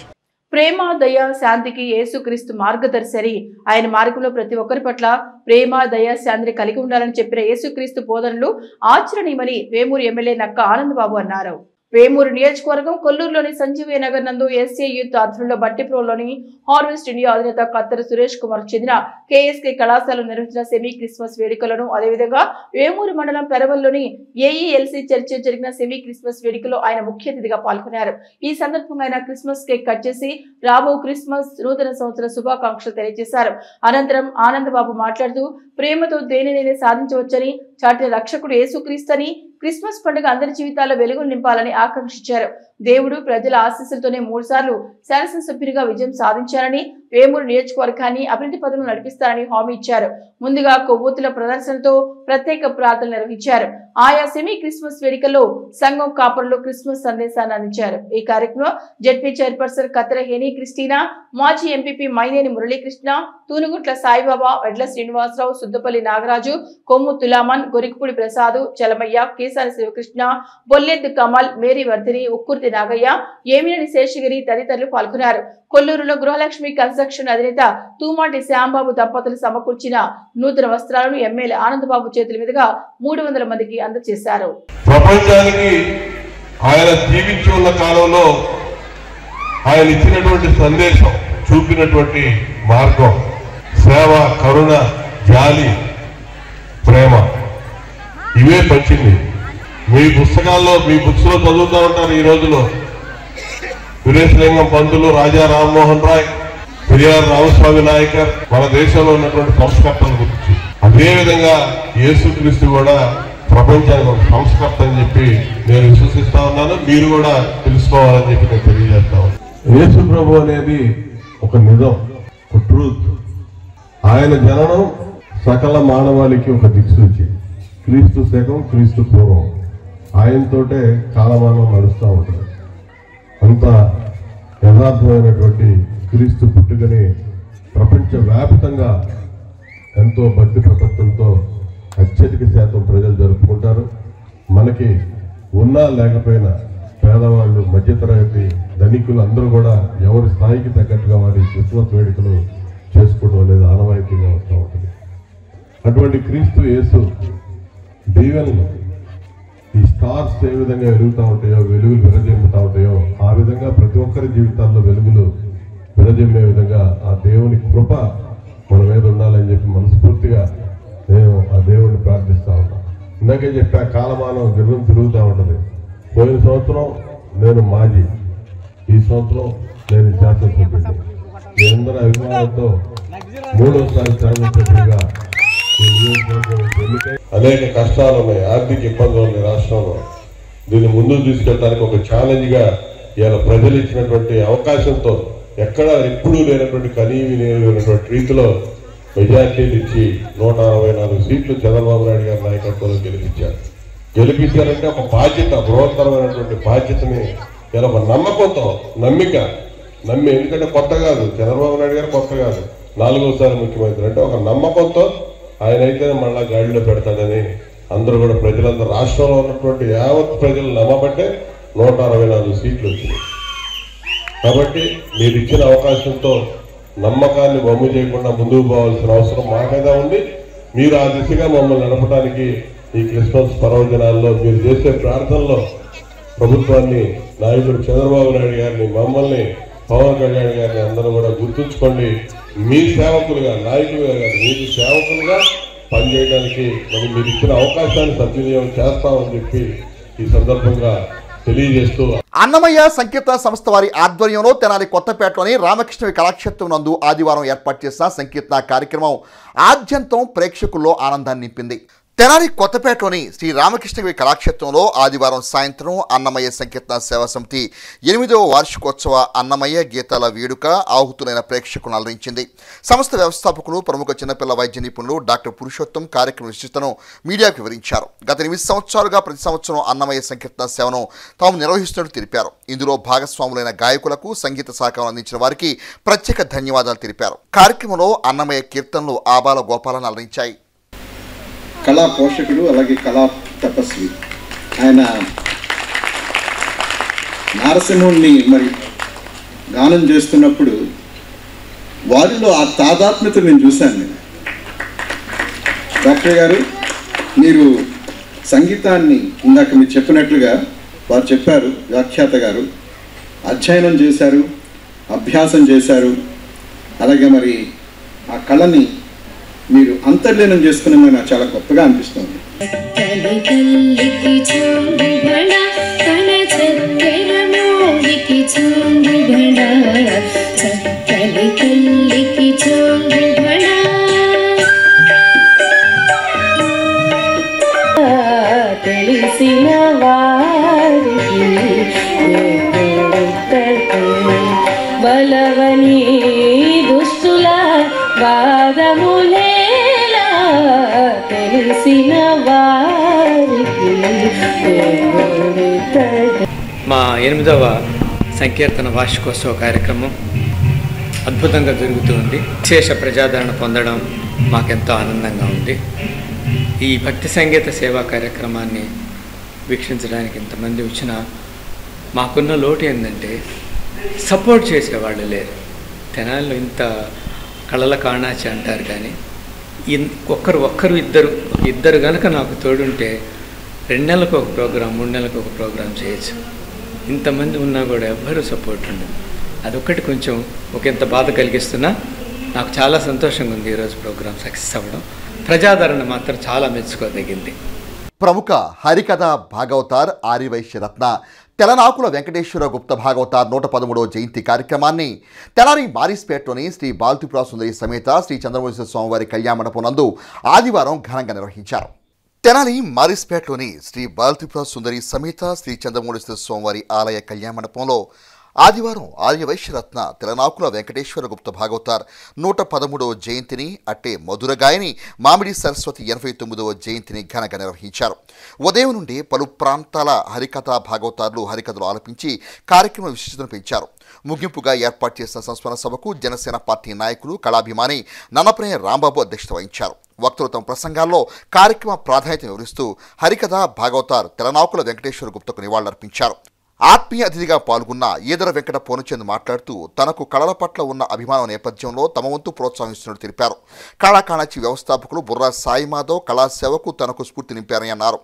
ప్రేమ, దయ, శాంతికి యేసుక్రీస్తు మార్గదర్శి. ఆయన మార్గంలో ప్రతి ఒక్కరి పట్ల ప్రేమ, దయ, శాంతిని కలిగి ఉండాలని చెప్పిన యేసుక్రీస్తు బోధనలు ఆచరణీయమని వేమూరు ఎమ్మెల్యే నక్క ఆనందబాబు అన్నారు. వేమూరు నియోజకవర్గం కొల్లూరులోని సంజీవయ్య నగర్ నందు ఎస్ఏ యూత్ ఆధ్వర్యంలో బట్టిప్రోలోని హార్వెస్ట్ ఇండియా అధినేత కత్తెర సురేష్ కుమార్ చెందిన కేఎస్కే కళాశాలలో నిర్వహించిన సెమీ క్రిస్మస్ వేడుకలను, అదేవిధంగా వేమూరు మండలం పెరవల్లోని ఏఈఎల్సీ చర్చి జరిగిన సెమీ క్రిస్మస్ వేడుకలో ఆయన ముఖ్య అతిథిగా పాల్గొన్నారు. ఈ సందర్భంగా ఆయన క్రిస్మస్ కేక్ కట్ చేసి రాబో క్రిస్మస్ నూతన సంవత్సర శుభాకాంక్షలు తెలియజేశారు. అనంతరం ఆనందబాబు మాట్లాడుతూ ప్రేమతో దేనినైనా సాధించవచ్చని చాటిన రక్షకుడు యేసుక్రీస్తుని, క్రిస్మస్ పండుగ అందరి జీవితాల్లో వెలుగులు నింపాలని ఆకాంక్షించారు. దేవుడు ప్రజల ఆశీస్సులతోనే 3 సార్లు శాసనసభ్యునిగా విజయం సాధించారని, వేమూరు నియోజకవర్గాన్ని అభివృద్ధి పథంలో నడిపిస్తారని హామీ ఇచ్చారు. ముందుగా కొవ్వొత్తుల ప్రదర్శనతో ప్రత్యేక ప్రార్థనలు నిర్వహించారు. ఆయా సెమీ క్రిస్మస్ వేడుకల్లో సంఘం కాపరులు క్రిస్మస్ సందేశాన్ని అందించారు. ఈ కార్యక్రమంలో జెడ్పీ చైర్పర్సన్ కత్తెర హేని క్రిస్టీనా, మాజీ ఎంపీపీ మైనేని మురళీకృష్ణ, తూనుగుంట్ల సాయిబాబా, వెడ్ల శ్రీనివాసరావు, సుద్దపల్లి నాగరాజు, కొమ్ము తులామన్, గొరికిపూడి ప్రసాద్, చలమయ్య, కేసారి శివకృష్ణ, బొల్లెద్దు కమల్, మేరీ వర్ధిని, ఉక్కుర్తి నాగయ్య, ఏమినేని శేషగిరి తదితరులు పాల్గొన్నారు. కొల్లూరులో గృహలక్ష్మి కన్స్ట్రక్షన్ అధినేత తూమాటి శ్యాంబాబు దంపతులు సమకూర్చిన నూతన వస్త్రాలను ఎమ్మెల్యే ఆనందబాబు చేతుల మీదుగా 300 మందికి అందజేశారు. ప్రపంచానికి ఆయన జీవించి ఉన్న కాలంలో ఆయన ఇచ్చినటువంటి సందేశం, చూపినటువంటి మార్గం, సేవ, కరుణ, జాలి, ప్రేమ, ఇవే పంచింది. మీ పుస్తకాల్లో, మీ బుక్స్ లో చదువుతూ ఉంటారు. ఈ రోజులో వీరేశలింగం పంతులు, రాజా రామ్మోహన్ రాయ్, పెరియార్ రామస్వామి నాయకర్, మన దేశంలో ఉన్నటువంటి సంస్కర్తల గురించి. అదేవిధంగా యేసుక్రీస్తు కూడా ప్రపంచానికి ఒక సంస్కర్త అని చెప్పి నేను విశ్వసిస్తా ఉన్నాను. మీరు కూడా తెలుసుకోవాలని చెప్పి నేను తెలియజేస్తా ఉన్నాను. యేసు ప్రభు అనేది ఒక నిజం, ఒక ట్రూత్. ఆయన జననం సకల మానవాళికి ఒక దిక్సూచి. క్రీస్తు శకం, క్రీస్తు పూర్వం. ఆయనతోటే కాలమానం నడుస్తూ ఉంటుంది. అంత యథార్థమైనటువంటి క్రీస్తు పుట్టుకని ప్రపంచవ్యాప్తంగా ఎంతో భక్తి ప్రపత్తులతో అత్యధిక శాతం ప్రజలు జరుపుకుంటారు. మనకి ఉన్నా లేకపోయినా పేదవాళ్ళు, మధ్యతరగతి, ధనికులు అందరూ కూడా ఎవరి స్థాయికి తగ్గట్టుగా వారి క్రిస్మస్ వేడుకలు చేసుకోవడం అనేది ఆనవాయితీగా వస్తూ ఉంటుంది. అటువంటి క్రీస్తు యేసు దీవెనలు ఈ స్టార్స్ ఏ విధంగా వెలుగుతూ ఉంటాయో, వెలుగులు విరజిమ్ముతూ ఉంటాయో, ఆ విధంగా ప్రతి ఒక్కరి జీవితాల్లో వెలుగులు విరజిమ్మే విధంగా ఆ దేవుని కృప మన మీద ఉండాలని చెప్పి మనస్ఫూర్తిగా నేను ఆ దేవుడిని ప్రార్థిస్తూ ఉంటాను. ఇందాకే చెప్పా, కాలమానం గిర్రం తిరుగుతూ ఉంటుంది. పోయిన సంవత్సరం నేను మాజీ, ఈ సంవత్సరం నేను శాసనసభ్యుడిని. మీ అందరి అభిమానంతో 3వసారి శాసనసభ్యుడిగా అనేక కష్టాలు ఉన్నాయి, ఆర్థిక ఇబ్బందులు ఉన్నాయి రాష్ట్రంలో. దీన్ని ముందుకు తీసుకెళ్ళడానికి ఒక ఛాలెంజ్గా ఇవాళ ప్రజలు ఇచ్చినటువంటి అవకాశంతో ఎక్కడా ఎప్పుడూ లేనటువంటి కనీవి లేనటువంటి రీతిలో మెజార్టీలు ఇచ్చి 164 సీట్లు చంద్రబాబు నాయుడు గారి నాయకత్వంలో గెలిపించారంటే ఒక బాధ్యత, బృహత్తరమైనటువంటి బాధ్యతని ఇలా ఒక నమ్మకంతో నమ్మి, ఎందుకంటే కొత్త కాదు చంద్రబాబు నాయుడు గారు, కొత్త కాదు, 4వసారి ముఖ్యమంత్రి. అంటే ఒక నమ్మకంతో ఆయన అయితే మళ్ళా గాడిలో పెడతాడని అందరూ కూడా ప్రజలందరూ, రాష్ట్రంలో ఉన్నటువంటి యావత్ ప్రజలు నమ్మబట్టే 164 సీట్లు వచ్చినాయి. కాబట్టి మీరు ఇచ్చిన అవకాశంతో నమ్మకాన్ని వమ్ము చేయకుండా ముందుకు పోవాల్సిన అవసరం మా మీద ఉంది. మీరు ఆ దిశగా మమ్మల్ని నడపడానికి ఈ క్రిస్మస్ పర్వదినాల్లో మీరు చేసే ప్రార్థనలో ప్రభుత్వాన్ని, నాయకుడు చంద్రబాబు నాయుడు గారిని, మమ్మల్ని, పవన్ కళ్యాణ్ గారిని అందరూ కూడా గుర్తుంచుకోండి. మీ సేవకులుగా, నాయకులుగా కాదు, మీరు సేవకులుగా పనిచేయడానికి మరి మీరు ఇచ్చిన అవకాశాన్ని సద్వినియోగం చేస్తామని చెప్పి ఈ సందర్భంగా తెలియజేస్తూ, అన్నమయ్య సంకీర్తన సంస్థ వారి ఆధ్వర్యంలో తెనాలి కొత్తపేటలోని రామకృష్ణ కళాక్షేత్రం నందు ఆదివారం ఏర్పాటు చేసిన సంకీర్తన కార్యక్రమం ఆద్యంతం ప్రేక్షకుల్లో ఆనందాన్ని నింపింది. తెనాలి కొత్తపేటలోని శ్రీ రామకృష్ణ కళాక్షేత్రంలో ఆదివారం సాయంత్రం అన్నమయ్య సంకీర్తన సేవా సమితి 8వ వార్షికోత్సవ అన్నమయ్య గీతాల వేడుక ఆహుతులైన ప్రేక్షకులను అలరించింది. సంస్థ వ్యవస్థాపకులు, ప్రముఖ చిన్నపిల్ల వైద్య నిపుణులు డాక్టర్ పురుషోత్తం కార్యక్రమ విశిష్టతను మీడియాకు వివరించారు. గత 8 సంవత్సరాలుగా ప్రతి సంవత్సరం అన్నమయ్య సంకీర్తన సేవను తాము నిర్వహిస్తున్నట్టు తెలిపారు. ఇందులో భాగస్వాములైన గాయకులకు, సంగీత సహకారం అందించిన వారికి ప్రత్యేక ధన్యవాదాలు తెలిపారు. కార్యక్రమంలో అన్నమయ్య కీర్తనలు ఆబాల గోపాలను అలరించాయి. కళా పోషకుడు, అలాగే కళా తపస్వి ఆయన నారసింహుణ్ణి మరి గానం చేస్తున్నప్పుడు వారిలో ఆ తాదాత్మ్యత నేను చూశాను. డాక్టర్ గారు, మీరు సంగీతాన్ని ఇందాక మీరు చెప్పినట్లుగా వారు చెప్పారు, వ్యాఖ్యాత గారు అధ్యయనం చేశారు, అభ్యాసం చేశారు. అలాగే మరి ఆ కళని మీరు అంతర్లీనం చేసుకునే నాకు చాలా గొప్పగా అనిపిస్తుంది. తెలిసిన వారికి బలవని దుష్టుల వాదములేలా తెలిసిన వారికి. మా 8వ సంకీర్తన వార్షికోత్సవ కార్యక్రమం అద్భుతంగా జరుగుతుంది. విశేష ప్రజాదరణ పొందడం మాకెంతో ఆనందంగా ఉంది. ఈ భక్తి సంగీత సేవా కార్యక్రమాన్ని వీక్షించడానికి ఇంతమంది వచ్చినా మాకున్న లోటు ఏంటంటే సపోర్ట్ చేసేవాళ్ళు లేరు. తెనాలిలో ఇంత కళల కాణాచి అంటారు, కానీ ఒక్కరు ఇద్దరు కనుక నాకు తోడుంటే 2 నెలలకు ఒక ప్రోగ్రాం, 3 నెలలకు ఒక ప్రోగ్రాం చేయొచ్చు. ఇంతమంది ఉన్నా కూడా ఎవ్వరూ సపోర్ట్ ఉండదు. అదొక్కటి కొంచెం ఇంత బాధ కలిగిస్తున్నా నాకు చాలా సంతోషంగా ఉంది ఈరోజు ప్రోగ్రాం సక్సెస్ అవ్వడం. ప్రజాదరణ మాత్రం చాలా మెచ్చుకోదగింది. ప్రముఖ హరికథ భాగవతార్ ఆర్యవైశ్య రత్న తెలనాకుల వెంకటేశ్వర గుప్త భాగవతార్ 113వ జయంతి కార్యక్రమాన్ని తెనాలి మారిస్పేటలోని శ్రీ బాల్తిపుర సుందరి సమేత శ్రీ చంద్రమౌళీశ్వర స్వామివారి కళ్యాణ మండపం నందు ఆదివారం ఘనంగా నిర్వహించారు. తెనాలి మారిస్పేటలోని శ్రీ బాల్తిపుర సుందరి సమేత శ్రీ చంద్రమౌళీశ్వర స్వామివారి ఆలయ కళ్యాణ మండపంలో ఆదివారం ఆర్యవైశ్యరత్న తెలనాకుల వెంకటేశ్వర గుప్త భాగవతార్ 113వ జయంతిని, అట్టే మధుర గాయని మామిడి సరస్వతి 89వ జయంతిని ఘనంగా నిర్వహించారు. ఉదయం నుండి పలు ప్రాంతాల హరికథా భాగవతార్లు హరికథలు ఆలపించి కార్యక్రమ విశిష్టతను పెంచారు. ముగింపుగా ఏర్పాటు చేసిన సంస్మరణ సభకు జనసేన పార్టీ నాయకులు, కళాభిమాని నన్నప్రయ రాంబాబు అధ్యక్షత వహించారు. వక్తలు తమ ప్రసంగాల్లో కార్యక్రమ ప్రాధాన్యత వివరిస్తూ హరికథ భాగవతార్ తెలనాకుల వెంకటేశ్వర గుప్తకు నివాళులర్పించారు. ఆత్మీయ అతిథిగా పాల్గొన్న ఈదర వెంకట పూర్ణచంద్ మాట్లాడుతూ తనకు కళల పట్ల ఉన్న అభిమానం నేపథ్యంలో తమ వంతు ప్రోత్సహిస్తున్నట్టు తెలిపారు. కళాకాణాచి వ్యవస్థాపకులు బుర్రా సాయి మాధవ్ కళాసేవకు తనకు స్ఫూర్తి నింపారని అన్నారు.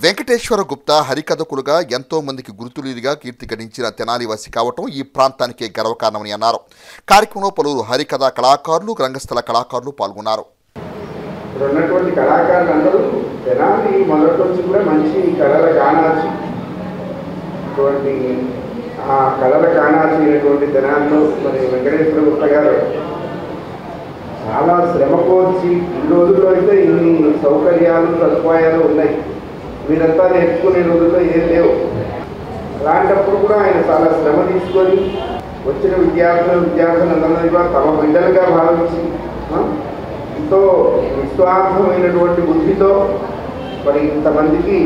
వెంకటేశ్వర గుప్తా హరికథకులుగా ఎంతో మందికి గుర్తులీదిగా కీర్తి గడించిన తెనాలివాసి కావటం ఈ ప్రాంతానికే గర్వకారణమని అన్నారు. కార్యక్రమంలో పలువురు హరికథ కళాకారులు, రంగస్థల కళాకారులు పాల్గొన్నారు. ఉన్నటువంటి కళాకారులందరూ తెనాలి మొదటి నుంచి కూడా మంచి కళల కానాచి అటువంటి ఆ కళల కానాచి అయినటువంటి తెనాలిలో మరి వెంకటేశ్వర గుప్తా గారు చాలా శ్రమ కోర్చి ఈ రోజుల్లో అయితే ఇన్ని సౌకర్యాలు సదుపాయాలు ఉన్నాయి. మీరంతా నేర్చుకునే రోజుల్లో ఏం లేవు. అలాంటప్పుడు కూడా ఆయన చాలా శ్రమ తీసుకొని వచ్చిన విద్యార్థులందరినీ కూడా తమ బిడ్డలుగా భావించి ఎంతో నిస్వార్థమైనటువంటి బుద్ధితో మరి ఇంతమందికి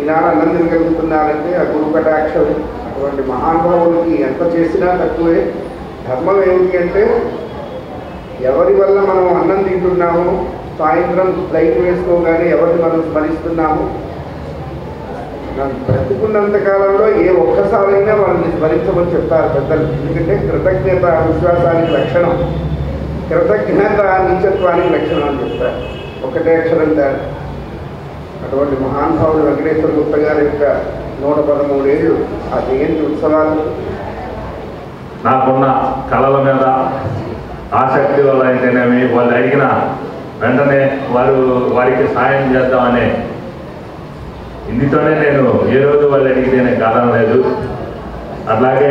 ఈనాడు అన్నందించగలుగుతున్నారంటే ఆ గురు కటాక్షం. అటువంటి మహానుభావులకి ఎంత చేసినా తక్కువే. ధర్మం ఏమిటి అంటే ఎవరి వల్ల మనం అన్నం తింటున్నాము, సాయంత్రం లైట్ వేసుకోగానే ఎవరిని మనం స్మరిస్తున్నాము, బ్రతుకున్నంత కాలంలో ఏ ఒక్కసారైనా వాళ్ళని స్మరించమని చెప్తారు పెద్దలు. ఎందుకంటే కృతజ్ఞత విశ్వాసానికి లక్షణం, కృతజ్ఞత నీచత్వానికి లక్షణం అని చెప్తారు. ఒకటే అక్షరం దాని. అటువంటి మహానుభావుడు వెంకటేశ్వర గుప్తా గారి యొక్క 113 ఏళ్ళు ఆ జయంతి ఉత్సవాలు. నాకున్న కళల మీద ఆసక్తి వల్ల అయితేనేమి, వాళ్ళు అడిగిన వెంటనే వారికి సాయం చేద్దామనే ఇందుతోనే నేను ఏ రోజు వాళ్ళు అడిగితేనే కాదనలేదు. అట్లాగే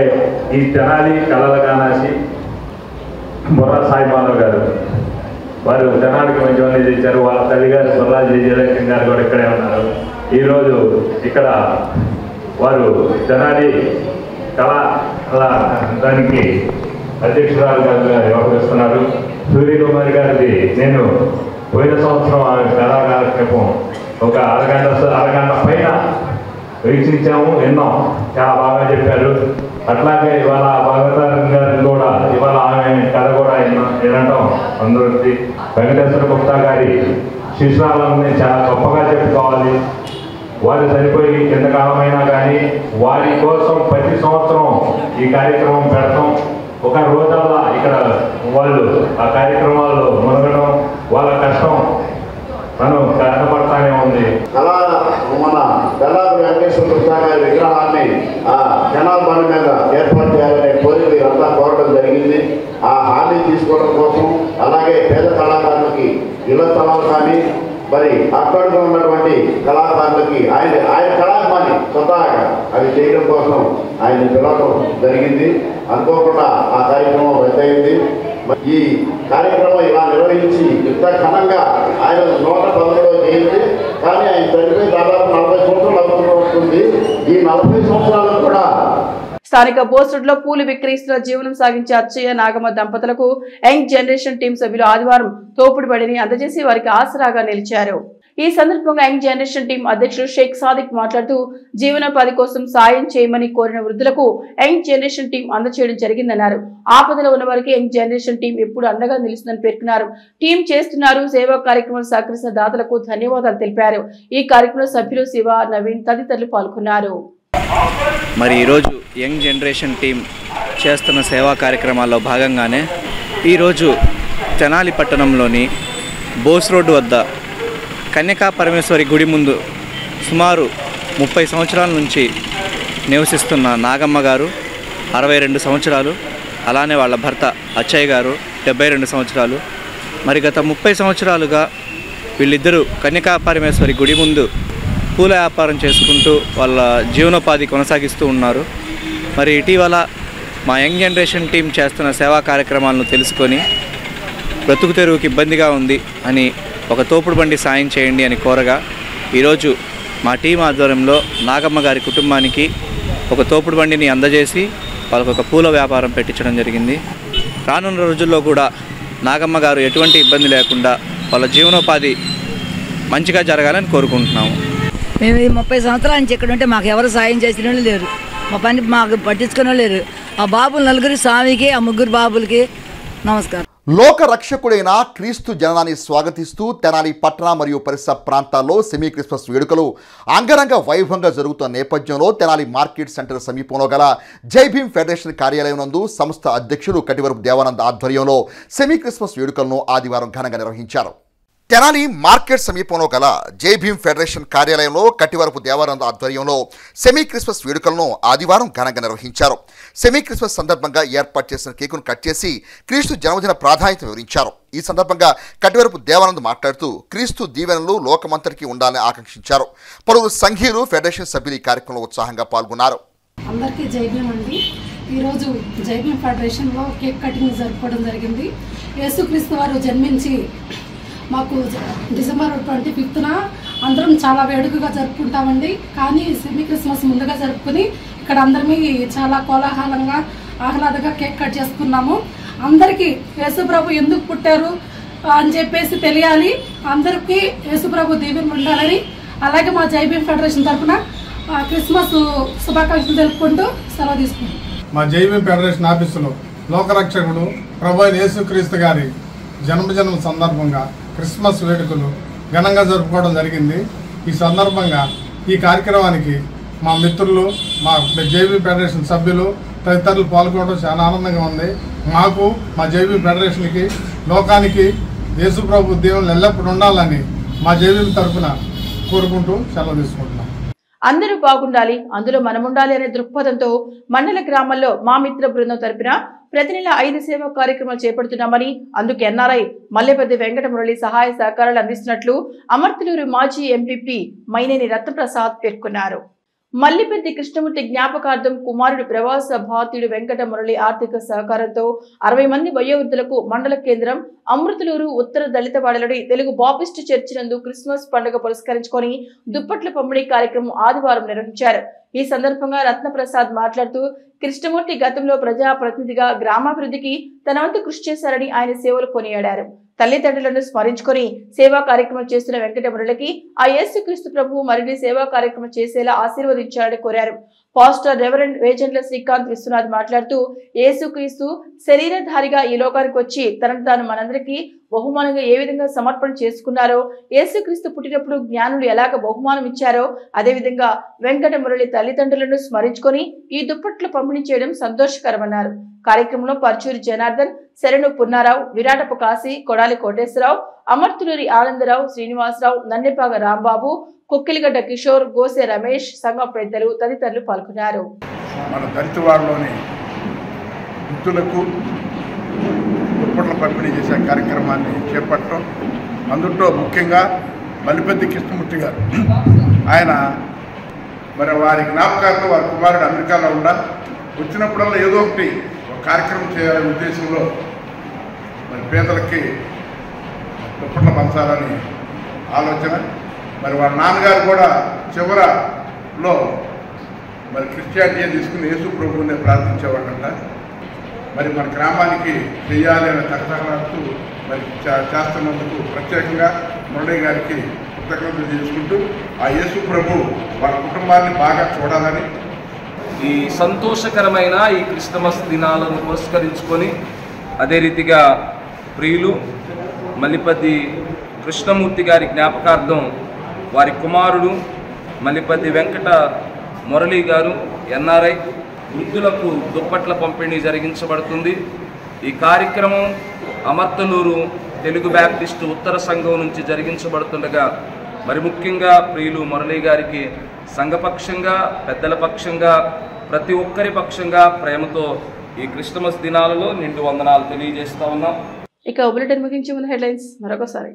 ఈ తెనాలి కళల కానాసి బుర్రా సాయి మాధవ్ గారు వారు తెనాలికి మంచివన్నీ తెచ్చారు. వాళ్ళ తల్లిగారు బుర్రా జయలక్ష్మి గారు కూడా ఇక్కడే ఉన్నారు. ఈరోజు ఇక్కడ వారు తెనాలి దానికి అధ్యక్షురాలుగా వ్యవహరిస్తున్నారు. సూర్యకుమారి గారిది నేను పోయిన సంవత్సరం కళాకారక్షేపం ఒక అరగంట పైన వీక్షించాము, విన్నాం. చాలా బాగా చెప్పారు. అట్లాగే ఇవాళ భాగవతారం గారిని కూడా ఇవాళ ఆమె కథ కూడా వినటం అందరికీ. వెంకటేశ్వర గుప్తా గారి శిష్యురాలని చాలా గొప్పగా చెప్పుకోవాలి. వారు చనిపోయి ఎంతకాలమైనా కానీ వారి కోసం ప్రతి సంవత్సరం ఈ కార్యక్రమం పెడతాం. ఒక రోజల్లా ఇక్కడ వాళ్ళు ఆ కార్యక్రమాల్లో మునగడం వాళ్ళ కష్టం మనం కష్టపడతానే ఉంది. అలా మన తెల్లారి వెంకటేశ్వర గుప్తా గారి విగ్రహాన్ని కెనాల్ బండ్ మీద ఏర్పాటు చేయాలనే కోరిక అంతా కోరడం జరిగింది. ఆ హామీ తీసుకోవడం కోసం అలాగే పేద కళాకారులకి ఇళ్ల స్థలాలు కానీ మరి అక్కడిలో ఉన్నటువంటి కళాకారులకి ఆయన కళాభిమాని స్వతహాగా అది చేయడం కోసం ఆయన పిలవడం జరిగింది. అనుకోకుండా ఆ కార్యక్రమం రద్దయింది. ఈ కార్యక్రమం ఇలా నిర్వహించి ఇంత ఘనంగా ఆయన 111వ జయంతి, కానీ ఆయన చనిపోయి దాదాపు 40 సంవత్సరాలు అవుతుంది. ఈ 40 సంవత్సరాలు కూడా స్థానిక బోస్టర్లో పూలు విక్రయిస్తున్న జీవనం సాగించే అచ్చయ్య నాగమ్మ దంపతులకు యంగ్ జనరేషన్ టీం సభ్యులు ఆదివారం తోపుడు బడిని అందజేసి వారికి ఆసరాగా నిలిచారు. ఈ సందర్భంగా యంగ్ జనరేషన్ టీం అధ్యక్షుడు షేక్ సాదిక్ మాట్లాడుతూ జీవనోపాధి కోసం సాయం చేయమని కోరిన వృద్ధులకు యంగ్ జనరేషన్ టీం అందజేయడం జరిగిందన్నారు. ఆపదలో ఉన్న వారికి యంగ్ జనరేషన్ టీం ఎప్పుడు అండగా నిలుస్తుందని పేర్కొన్నారు. టీం చేస్తున్నారు సేవా కార్యక్రమాలు సహకరిస్తున్న దాతలకు ధన్యవాదాలు తెలిపారు. ఈ కార్యక్రమంలో సభ్యులు శివ, నవీన్ తదితరులు పాల్గొన్నారు. మరి ఈరోజు యంగ్ జనరేషన్ టీం చేస్తున్న సేవా కార్యక్రమాల్లో భాగంగానే ఈరోజు తెనాలి పట్టణంలోని బోస్ రోడ్డు వద్ద కన్యకా పరమేశ్వరి గుడి ముందు సుమారు 30 సంవత్సరాల నుంచి నివసిస్తున్న నాగమ్మ గారు 62 సంవత్సరాలు, అలానే వాళ్ళ భర్త అచ్చయ్య గారు 72 సంవత్సరాలు. మరి గత 30 సంవత్సరాలుగా వీళ్ళిద్దరూ కన్యకా పరమేశ్వరి గుడి ముందు పూల వ్యాపారం చేసుకుంటూ వాళ్ళ జీవనోపాధి కొనసాగిస్తూ ఉన్నారు. మరి ఇటీవల మా యంగ్ జనరేషన్ టీం చేస్తున్న సేవా కార్యక్రమాలను తెలుసుకొని బ్రతుకు తెరువుకి ఇబ్బందిగా ఉంది అని ఒక తోపుడు బండి సాయం చేయండి అని కోరగా ఈరోజు మా టీం ఆధ్వర్యంలో నాగమ్మ గారి కుటుంబానికి ఒక తోపుడు బండిని అందజేసి వాళ్ళకు ఒక పూల వ్యాపారం పెట్టించడం జరిగింది. రానున్న రోజుల్లో కూడా నాగమ్మ గారు ఎటువంటి ఇబ్బంది లేకుండా వాళ్ళ జీవనోపాధి మంచిగా జరగాలని కోరుకుంటున్నాము. మేము 30 సంవత్సరాల నుంచి ఇక్కడ ఉంటే మాకు ఎవరు సాయం చేసిన వాళ్ళు లేరు, మా పని మాకు పట్టించుకునే లేరు. ఆ బాబులు 4 స్వామికి, ఆ 3 బాబులకి నమస్కారం. లోక రక్షకుడైన క్రీస్తు జననాన్ని స్వాగతిస్తూ తెనాలి పట్టణ మరియు పరిసర ప్రాంతాల్లో సెమీ క్రిస్మస్ వేడుకలు అంగరంగ వైభవంగా జరుగుతున్న నేపథ్యంలో తెనాలి మార్కెట్ సెంటర్ సమీపంలో గల జై భీమ్ ఫెడరేషన్ కార్యాలయం నందు సంస్థ అధ్యక్షుడు కటివరపు దేవానంద్ ఆధ్వర్యంలో సెమీ క్రిస్మస్ వేడుకలను ఆదివారం ఘనంగా నిర్వహించారు. తెనాలి మార్కెట్ సమీపంలో గల జై భీమ్ ఫెడరేషన్ కార్యాలయంలో కటివరపు దేవానంద్ ఆధ్వర్యంలో సెమీ క్రిస్మస్ వేడుకలను ఆదివారం ఘనంగా నిర్వహించారు. సెమీ క్రిస్మస్ సందర్భంగా ఏర్పాటు చేసిన కేకును కట్ చేసి క్రీస్తు జన్మదిన ప్రాధాన్యత వివరించారు. ఈ సందర్భంగా కటివరపు దేవానంద్ మాట్లాడుతూ క్రీస్తు దీవెనలు లోకమంతటికి ఉండాలని ఆకాంక్షించారు. పలువురు సంఘీయులు ఫెడరేషన్ సభ్యులు ఈ కార్యక్రమంలో ఉత్సాహంగా పాల్గొన్నారు. అందరికీ జై భీమ్ అండి. ఈరోజు జై భీమ్ ఫెడరేషన్లో కేక్ కటింగ్ జరుపుకోవడం జరిగింది. యేసుక్రీస్తు వారు జన్మించి మాకు డిసెంబర్ 25న అందరం చాలా వేడుకగా జరుపుకుంటామండి. కానీ సెమీ క్రిస్మస్ ముందుగా జరుపుకుని ఇక్కడ అందరినీ చాలా కోలాహలంగా ఆహ్లాదంగా కేక్ కట్ చేసుకున్నాము. అందరికీ యేసుప్రభు ఎందుకు పుట్టారు అని చెప్పేసి తెలియాలి, అందరికీ యేసుప్రభు దీవెన ఉండాలని, అలాగే మా జై భీమ్ ఫెడరేషన్ తరఫున క్రిస్మస్ శుభాకాంక్షలు తెలుపుకుంటూ సెలవు తీసుకున్నాం. మా జై భీమ్ ఫెడరేషన్ ఆఫీసులో లోకరక్షకుడు ప్రభు అయిన యేసుక్రీస్తు గారి జన్మదినం సందర్భంగా క్రిస్మస్ వేడుకలు ఘనంగా జరుపుకోవడం జరిగింది. ఈ సందర్భంగా ఈ కార్యక్రమానికి మా మిత్రులు, మా జై భీమ్ ఫెడరేషన్ సభ్యులు తదితరులు పాల్గొనడం చాలా ఆనందంగా ఉంది. మాకు మా జై భీమ్ ఫెడరేషన్కి లోకానికి యేసుప్రభు దేవుళ్ళు ఎల్లప్పుడూ ఉండాలని మా జై భీమ్ తరఫున కోరుకుంటూ సెలవు తీసుకుంటున్నాం. అందరూ బాగుండాలి, అందులో మనముండాలి అనే దృక్పథంతో మండల గ్రామాల్లో మా మిత్ర బృందం తరపున ప్రతి నెల 5 సేవా కార్యక్రమాలు చేపడుతున్నామని, అందుకు ఎన్ఆర్ఐ మల్లెపల్లి వెంకట మురళి సహాయ సహకారాలు అందిస్తున్నట్లు అమర్తలూరు మాజీ ఎంపీపీ మైనేని రత్నప్రసాద్ పేర్కొన్నారు. మల్లిపెద్ది కృష్ణమూర్తి జ్ఞాపకార్థం కుమారుడు ప్రవాస భారతీయుడు వెంకట మురళి ఆర్థిక సహకారంతో 60 మంది వయోవృద్ధులకు మండల కేంద్రం అమృతలూరు ఉత్తర దళితవాడలోని తెలుగు బాపిస్ట్ చర్చి నందు క్రిస్మస్ పండుగ పురస్కరించుకొని దుప్పట్ల పంపిణీ కార్యక్రమం ఆదివారం నిర్వహించారు. ఈ సందర్భంగా రత్నప్రసాద్ మాట్లాడుతూ కృష్ణమూర్తి గతంలో ప్రజాప్రతినిధిగా గ్రామాభివృద్ధికి తన వంతు కృషి చేశారని ఆయన సేవలు కొనియాడారు. తల్లిదండ్రులను స్మరించుకొని సేవా కార్యక్రమం చేస్తున్న వెంకట మురళికి ఆ యేసుక్రీస్తు ప్రభువు మరిన్ని సేవా కార్యక్రమం చేసేలా ఆశీర్వదించాలని కోరారు. పాస్టర్ రెవరెండ్ వేజెండ్ల శ్రీకాంత్ విశ్వనాథ్ మాట్లాడుతూ యేసుక్రీస్తు శరీరధారిగా ఈ లోకానికి వచ్చి తనను తాను మనందరికీ బహుమానంగా ఏ విధంగా సమర్పణ చేసుకున్నారో, యేసుక్రీస్తు పుట్టినప్పుడు జ్ఞానులు ఎలాగ బహుమానం ఇచ్చారో అదేవిధంగా వెంకట మురళి తల్లిదండ్రులను స్మరించుకొని ఈ దుప్పట్లు పంపిణీ చేయడం సంతోషకరమన్నారు. కార్యక్రమంలో పర్చూరి జనార్దన్, శరణు పున్నారావు, విరాటపు కాశీ, కొడాలి కోటేశ్వరరావు, అమర్తులూరి ఆనందరావు, శ్రీనివాసరావు, నన్నెపాగ రాంబాబు, కొక్కిలిగడ్డ కిషోర్, గోసె రమేష్, సంఘం పెద్దలు తదితరులు పాల్గొన్నారు. మన దళితవాడలోని వృద్ధులకు దుప్పట్ల పంపిణీ చేసే కార్యక్రమాన్ని చేపట్టడం, అందులో ముఖ్యంగా మల్లిపెద్ది కృష్ణమూర్తి గారు ఆయన మరి వారి జ్ఞాపకార్థం వారి కుమారుడు అమెరికాలో ఉండ వచ్చినప్పుడల్లా ఏదో ఒకటి ఒక కార్యక్రమం చేయాలనే ఉద్దేశంలో మరి పేదలకి దుప్పట్ల పంచాలని ఆలోచన. మరి వాళ్ళ నాన్నగారు కూడా చివరలో మరి క్రిస్టియానిటీ తీసుకుని యేసు ప్రభువునే ప్రార్థించేవాళ్ళంట. మరి మన గ్రామానికి చెయ్యాలి అనే తహతహలాడుతూ మరి చేస్తున్నందుకు ప్రత్యేకంగా మురళి గారికి కృతజ్ఞతలు చేసుకుంటూ ఆ యేసు ప్రభు వాళ్ళ కుటుంబాన్ని బాగా చూడాలని, ఈ సంతోషకరమైన ఈ క్రిస్టమస్ దినాలను పురస్కరించుకొని అదే రీతిగా ప్రియులు మల్లిపద్ది కృష్ణమూర్తి గారి జ్ఞాపకార్థం వారి కుమారుడు మల్లిపద్ది వెంకట మురళి గారు ఎన్ఆర్ఐ వృద్ధులకు దుప్పట్ల పంపిణీ జరిగించబడుతుంది. ఈ కార్యక్రమం అమర్తలూరు తెలుగు బ్యాప్టిస్టు ఉత్తర సంఘం నుంచి జరిగించబడుతుండగా మరి ముఖ్యంగా ప్రియులు మురళి గారికి సంఘపక్షంగా, పెద్దల పక్షంగా, ప్రతి ఒక్కరి పక్షంగా ప్రేమతో ఈ క్రిస్టమస్ దినాలలో నిండు వందనాలు తెలియజేస్తా ఉన్నాం. ఇక బులెటిన్ ముగించే ముందు హెడ్లైన్స్ మరొకసారి.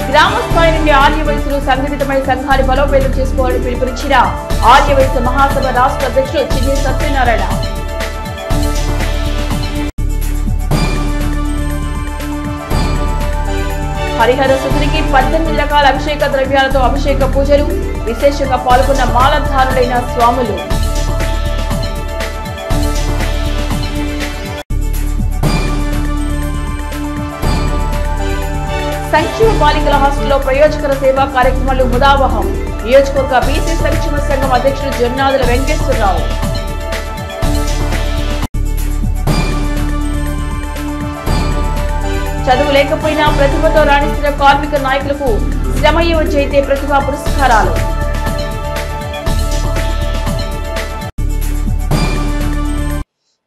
గ్రామ స్థాయి నుండి ఆర్య వయసులు సంఘటితమై సంఘాన్ని బలోపేతం చేసుకోవాలని పిలుపునిచ్చిన ఆర్య వయసు మహాసభ రాష్ట్ర అధ్యక్షులు చిన్ని సత్యనారాయణ. హరిహర సుతునికి 18 రకాల అభిషేక ద్రవ్యాలతో అభిషేక పూజలు, విశేషంగా పాల్గొన్న మాలధారులైన స్వాములు. సంక్షేమ బాలికల హాస్టల్లో ప్రయోజకర సేవా కార్యక్రమాలు ముదావహం. నియోజకవర్గ బీసీ సంక్షేమ సంఘం అధ్యక్షుడు జొన్నాదుల వెంకటేశ్వరరావు. చదువు లేకపోయినా ప్రతిభతో రాణిస్తున్న కార్మిక నాయకులకు శ్రమయ్య వచ్చైతే ప్రతిభా పురస్కారాలు.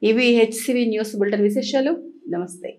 ఇవి హెచ్సివి న్యూస్ బులెటిన్ విశేషాలు. నమస్తే.